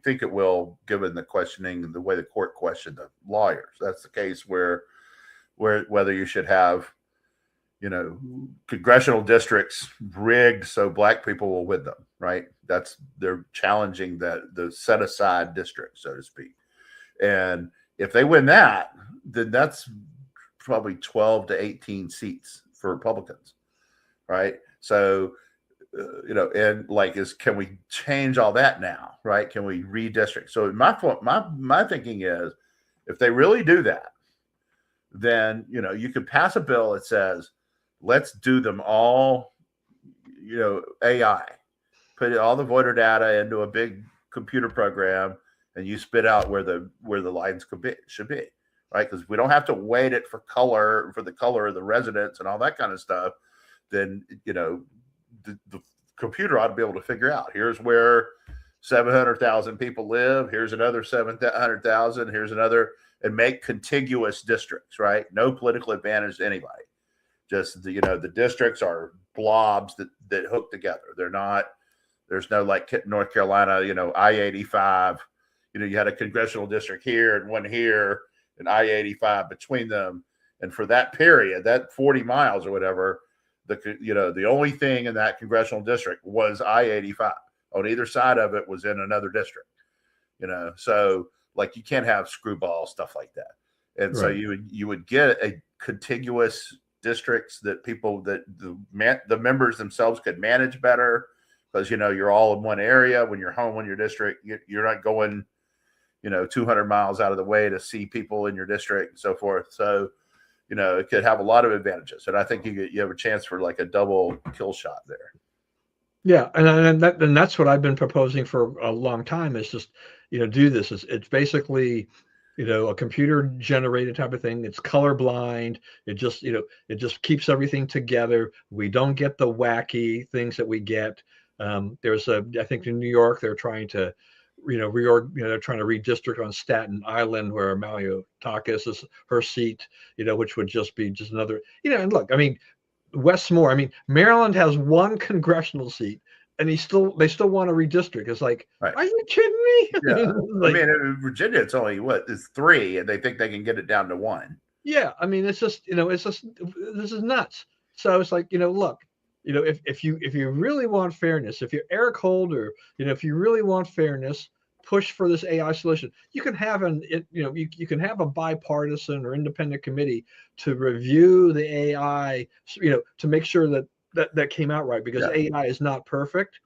think it will, given the questioning, the way the court questioned the lawyers, that's the case where whether you should have congressional districts rigged so black people will win them, right? They're challenging the set aside district, so to speak. And if they win that, then that's probably 12 to 18 seats for Republicans, right? So, can we change all that now, right? Can we redistrict? So my thinking is, if they really do that, then, you could pass a bill that says, let's do them all, AI, put all the voter data into a big computer program, and you spit out where the lines should be, right? Because we don't have to weight it for the color of the residents and all that kind of stuff. Then, the computer ought to be able to figure out, here's where 700,000 people live. Here's another 700,000. Here's another, and make contiguous districts, right? No political advantage to anybody. Just the districts are blobs that hook together. They're There's no like North Carolina, I-85. You had a congressional district here and one here, and I-85 between them. And for that period, that 40 miles or whatever, the only thing in that congressional district was I-85. On either side of it was in another district. So like you can't have screwball stuff like that. And right. So you would get a contiguous districts that the members themselves could manage better, because you're all in one area. When you're home in your district, you're not going 200 miles out of the way to see people in your district and so forth. So it could have a lot of advantages, and I think you have a chance for like a double kill shot there. Yeah, and that's what I've been proposing for a long time, is just do this. It's basically a computer generated type of thing. It's colorblind. It just keeps everything together. We don't get the wacky things that we get. I think in New York they're trying to they're trying to redistrict on Staten Island, where Maliotakis is her seat, which would just be just another, and look, I mean, Westmore, I mean, Maryland has one congressional seat, and they still want to redistrict. It's like, right. Are you kidding me? Yeah. In Virginia, it's only it's 3, and they think they can get it down to 1. Yeah. I mean, it's just, this is nuts. So it's like, look, if you really want fairness, if you're Eric Holder, if you really want fairness, push for this AI solution. You can have you can have a bipartisan or independent committee to review the AI, to make sure that came out right, because AI is not perfect,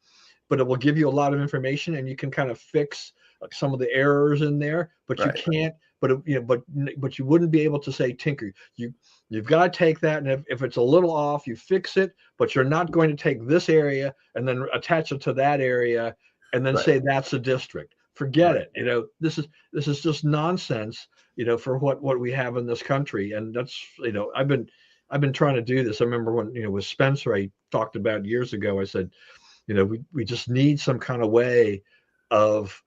but it will give you a lot of information, and you can kind of fix some of the errors in there, but right. You can't. But you wouldn't be able to say tinker. You've got to take that, and if it's a little off, you fix it. But you're not going to take this area and then attach it to that area and then right. say that's a district. Forget right. it. This is just nonsense. For what we have in this country, and that's I've been trying to do this. I remember when with Spencer, I talked about years ago. I said, we just need some kind of way of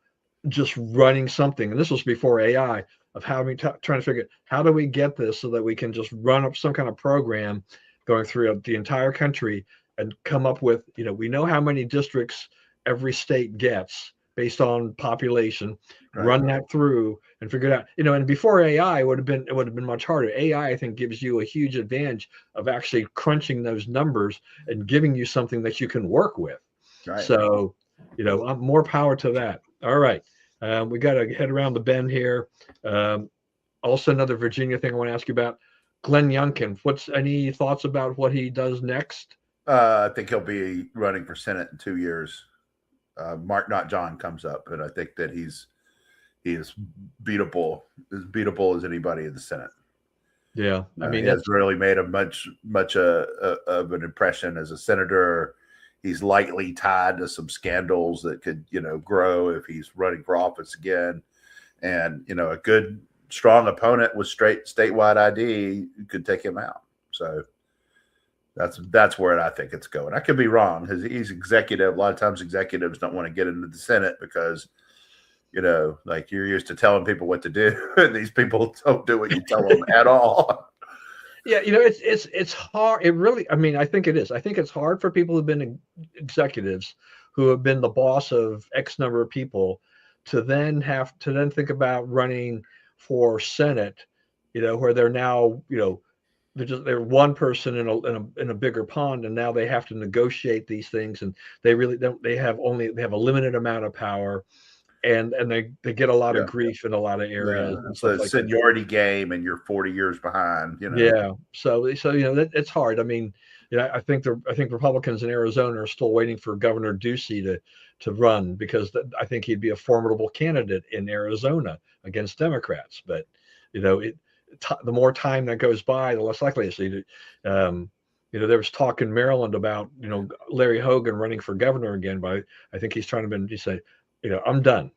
just running something, and this was before AI, of trying to figure out how do we get this so that we can just run up some kind of program going through the entire country and come up with, we know how many districts every state gets based on population, right. Run that through and figure it out, and before AI, it would have been much harder. AI, I think, gives you a huge advantage of actually crunching those numbers and giving you something that you can work with. Right. So, more power to that. All right. We got to head around the bend here. Also, another Virginia thing I want to ask you about, Glenn Youngkin. Any thoughts about what he does next? I think he'll be running for Senate in 2 years. Mark, not John, comes up, but I think that he is beatable, as beatable as anybody in the Senate. Yeah, I mean, he has really made a much of an impression as a senator. He's lightly tied to some scandals that could, grow if he's running for office again. And, a good, strong opponent with statewide ID could take him out. So that's where I think it's going. I could be wrong, because he's executive. A lot of times executives don't want to get into the Senate because, like you're used to telling people what to do, and these people don't do what you tell them at all. Yeah, it's hard. It really, I mean, I think it is. I think it's hard for people who've been executives, who have been the boss of X number of people, to then think about running for Senate, where they're now, they're one person in a bigger pond, and now they have to negotiate these things, and they really don't. They have a limited amount of power. And they get a lot of grief in a lot of areas. Yeah. It's a seniority game, and you're 40 years behind. Yeah. So it's hard. I mean, I think Republicans in Arizona are still waiting for Governor Ducey to run, because I think he'd be a formidable candidate in Arizona against Democrats. But the more time that goes by, the less likely it's. There was talk in Maryland about Larry Hogan running for governor again, but I think he's trying to say, I'm done.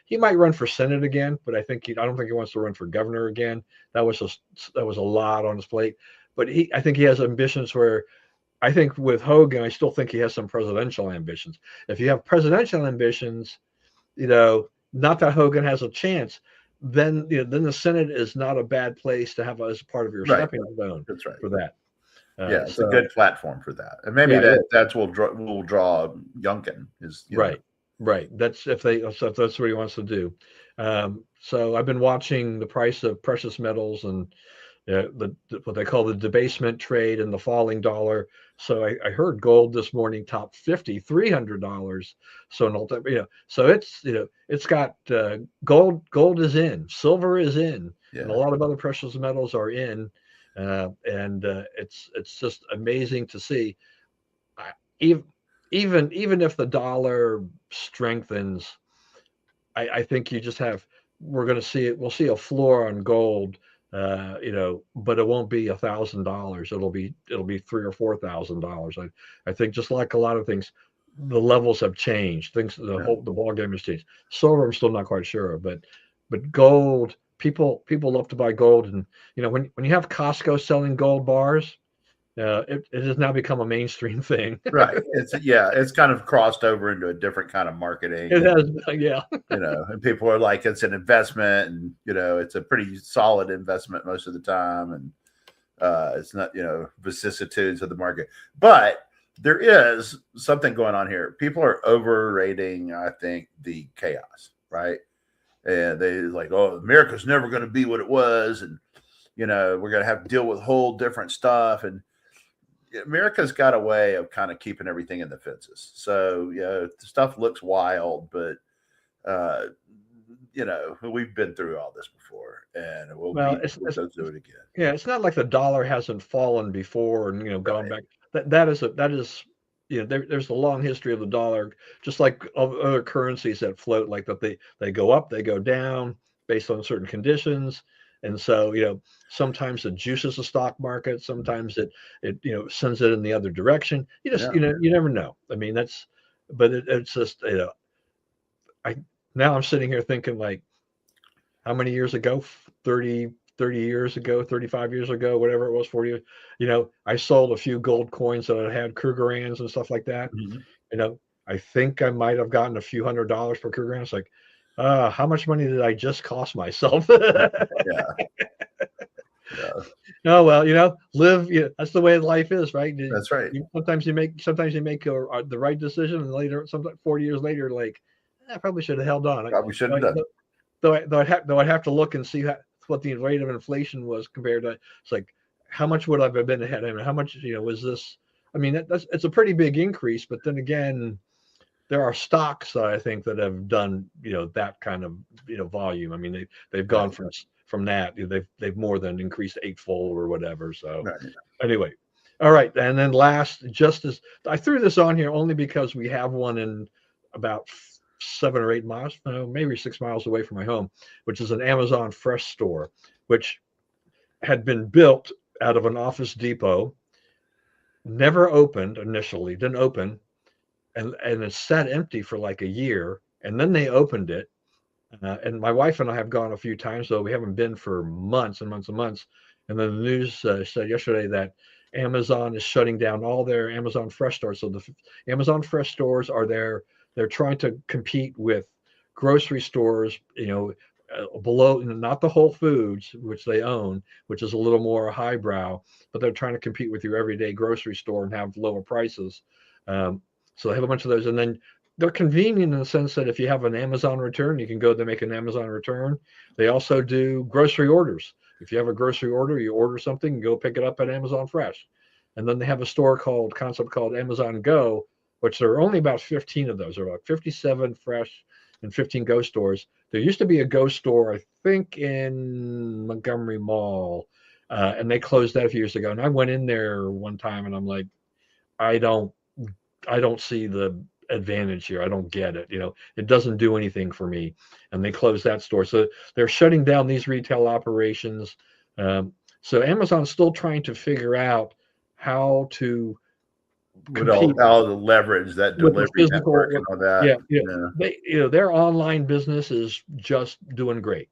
He might run for Senate again, but I don't think he wants to run for governor again. That was a lot on his plate. But I think he has ambitions where, I think with Hogan, I still think he has some presidential ambitions. If you have presidential ambitions, not that Hogan has a chance, then the Senate is not a bad place to have as part of your stepping stone. That's right. For that. Yeah, it's a So good platform for that, and maybe yeah, that's will draw Youngkin is right, right. That's if that's what he wants to do. So I've been watching the price of precious metals and what they call the debasement trade and the falling dollar. So I heard gold this morning top 50, $300. So so it's got gold is in, silver is in, and a yeah lot of other precious metals are in, and it's just amazing to see. I, even even if the dollar strengthens, I think you just have we're going to see it. We'll see a floor on gold, but it won't be $1,000. It'll be $3,000 or $4,000. I think just like a lot of things, the levels have changed. yeah. The ball game has changed. Silver, I'm still not quite sure, but gold. People love to buy gold, and when you have Costco selling gold bars, it has now become a mainstream thing. Right. It's kind of crossed over into a different kind of marketing, It and has, yeah. and people are like, it's an investment, and it's a pretty solid investment most of the time, and it's not vicissitudes of the market, but there is something going on here. People are overrating, I think, the chaos, right? And they like, oh, America's never going to be what it was, and we're going to have to deal with whole different stuff, and America's got a way of kind of keeping everything in the fences. So stuff looks wild, but we've been through all this before, and we'll go through it again. Yeah, it's not like the dollar hasn't fallen before and gone Right. back. That is there's a long history of the dollar, just like other currencies that float, like that they go up, they go down based on certain conditions. And so, sometimes it juices the stock market, sometimes it sends it in the other direction. Yeah. You never know. I mean, but it's just, I now I'm sitting here thinking, like, how many years ago? 30 years ago, 35 years ago, whatever it was, 40 years. I sold a few gold coins that I had, Krugerrands and stuff like that. Mhm. I think I might have gotten a few $100s per Krugerrand. It's like, how much money did I just cost myself? Yeah. Yeah. Oh, well, live. That's the way life is, right? That's right. Sometimes you make the right decision, and later, sometimes 40 years later, like, I probably should have held on. Probably shouldn't have done. Though I'd have to look and see what the rate of inflation was compared to. It's like, how much would I have been ahead? I mean, how much was this? I mean, it's a pretty big increase, but then again, there are stocks that I think that have done that kind of volume. I mean, they've gone Right. from that, they've more than increased eightfold or whatever. So Right. anyway, all right, and then last, just as I threw this on here only because we have one in about 7 or 8 miles, maybe 6 miles away from my home, which is an Amazon Fresh store, which had been built out of an Office Depot, never opened initially, didn't open, and it sat empty for like a year, and then they opened it. And my wife and I have gone a few times, though we haven't been for months and months and months. And then the news said yesterday that Amazon is shutting down all their Amazon Fresh stores. So the Amazon Fresh stores are there. They're trying to compete with grocery stores, below, not the Whole Foods, which they own, which is a little more highbrow, but they're trying to compete with your everyday grocery store and have lower prices. So they have a bunch of those, and then they're convenient in the sense that if you have an Amazon return, you can go there, make an Amazon return. They also do grocery orders. If you have a grocery order, you order something, and go pick it up at Amazon Fresh. And then they have a concept called Amazon Go, which there are only about 15 of those. There are about 57 Fresh and 15 Go stores. There used to be a Go store, I think, in Montgomery Mall, and they closed that a few years ago. And I went in there one time, and I'm like, I don't see the advantage here. I don't get it. It doesn't do anything for me. And they closed that store. So they're shutting down these retail operations. So Amazon's still trying to figure out how to With compete all the leverage, that with the delivery physical. network and all that. Yeah, yeah. Their online business is just doing great.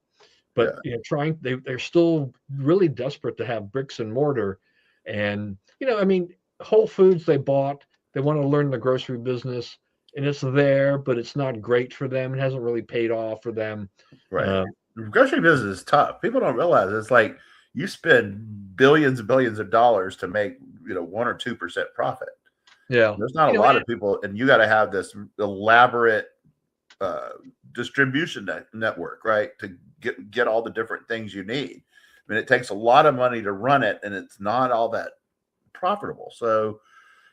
But they're still really desperate to have bricks and mortar. And I mean, Whole Foods they bought, they want to learn the grocery business, and it's there, but it's not great for them. It hasn't really paid off for them. Right. Grocery business is tough. People don't realize it's like you spend billions and billions of dollars to make 1 or 2% profit. Yeah, There's not a lot of people, and you got to have this elaborate distribution network, right, to get all the different things you need. I mean, it takes a lot of money to run it, and it's not all that profitable. So,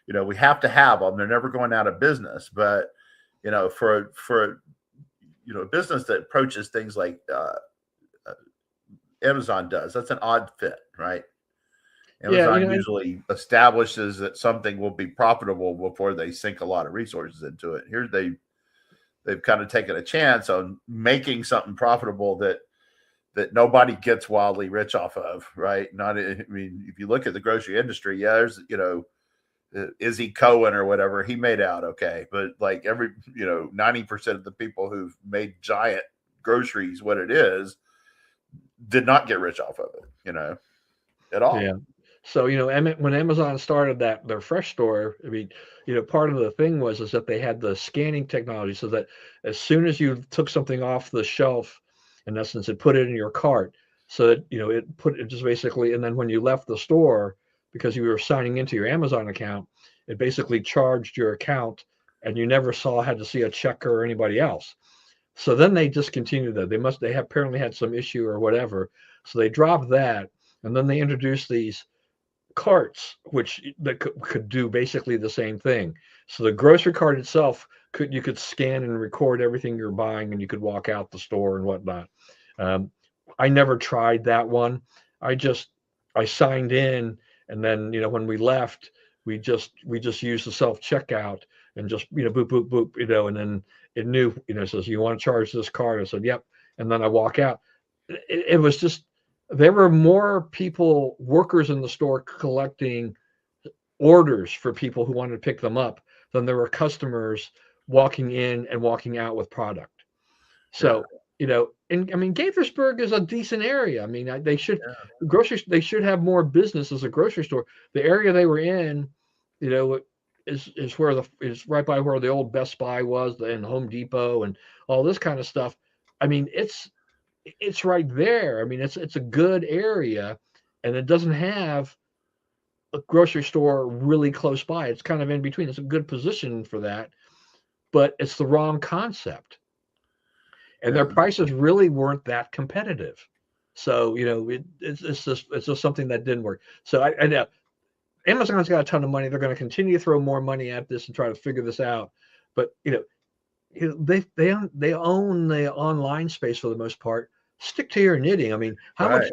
we have to have them. They're never going out of business. But, for a business that approaches things like Amazon does, that's an odd fit, right? Amazon usually establishes that something will be profitable before they sink a lot of resources into it. Here they've kind of taken a chance on making something profitable that nobody gets wildly rich off of, right? I mean, if you look at the grocery industry, there's, Izzy Cohen or whatever, he made out okay. But like 90% of the people who've made Giant groceries what it is did not get rich off of it, at all. Yeah. So, when Amazon started their fresh store, I mean, part of the thing was is that they had the scanning technology so that as soon as you took something off the shelf, in essence, it put it in your cart so that, it just basically, and then when you left the store, because you were signing into your Amazon account, it basically charged your account and you never had to see a checker or anybody else. So then they discontinued that. They have apparently had some issue or whatever. So they dropped that. And then they introduced these carts, which that could do basically the same thing. So the grocery cart itself you could scan and record everything you're buying, and you could walk out the store and whatnot. I never tried that one. I signed in, and then when we left, we just used the self checkout and just boop boop boop, and then it knew says you want to charge this card. I said yep, and then I walk out. It was just there were more workers in the store collecting orders for people who wanted to pick them up than there were customers walking in and walking out with product. So, and I mean, Gaithersburg is a decent area. I mean, they should have more business as a grocery store. The area they were in, is right by where the old Best Buy was and Home Depot and all this kind of stuff. I mean, it's right there. I mean, it's a good area, and it doesn't have a grocery store really close by. It's kind of in between. It's a good position for that, but it's the wrong concept. And their prices really weren't that competitive. So, it's just something that didn't work. So I know Amazon's got a ton of money. They're going to continue to throw more money at this and try to figure this out. But, they own the online space for the most part. Stick to your knitting. I mean, how much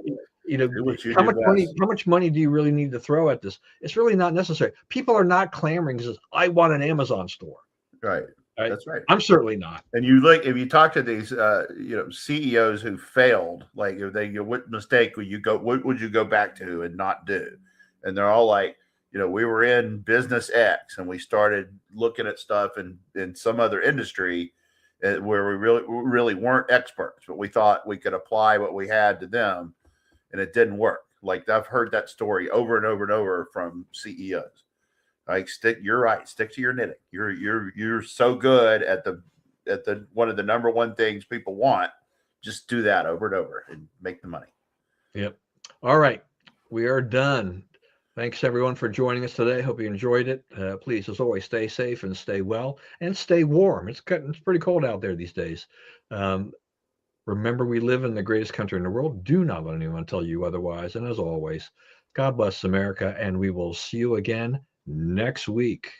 money do you really need to throw at this? It's really not necessary. People are not clamoring because I want an Amazon store. Right. That's right. I'm certainly not. And if you talk to these CEOs who failed, like if they what mistake would you go back to and not do? And they're all like, we were in business X and we started looking at stuff in some other industry where we really weren't experts, but we thought we could apply what we had to them, and it didn't work. Like I've heard that story over and over and over from CEOs. Like you're right. Stick to your knitting. You're so good at the one of the number one things people want. Just do that over and over and make the money. Yep. All right, we are done. Thanks everyone for joining us today. Hope you enjoyed it. Please, as always, stay safe and stay well and stay warm. It's pretty cold out there these days. Remember, we live in the greatest country in the world. Do not let anyone tell you otherwise. And as always, God bless America, and we will see you again next week.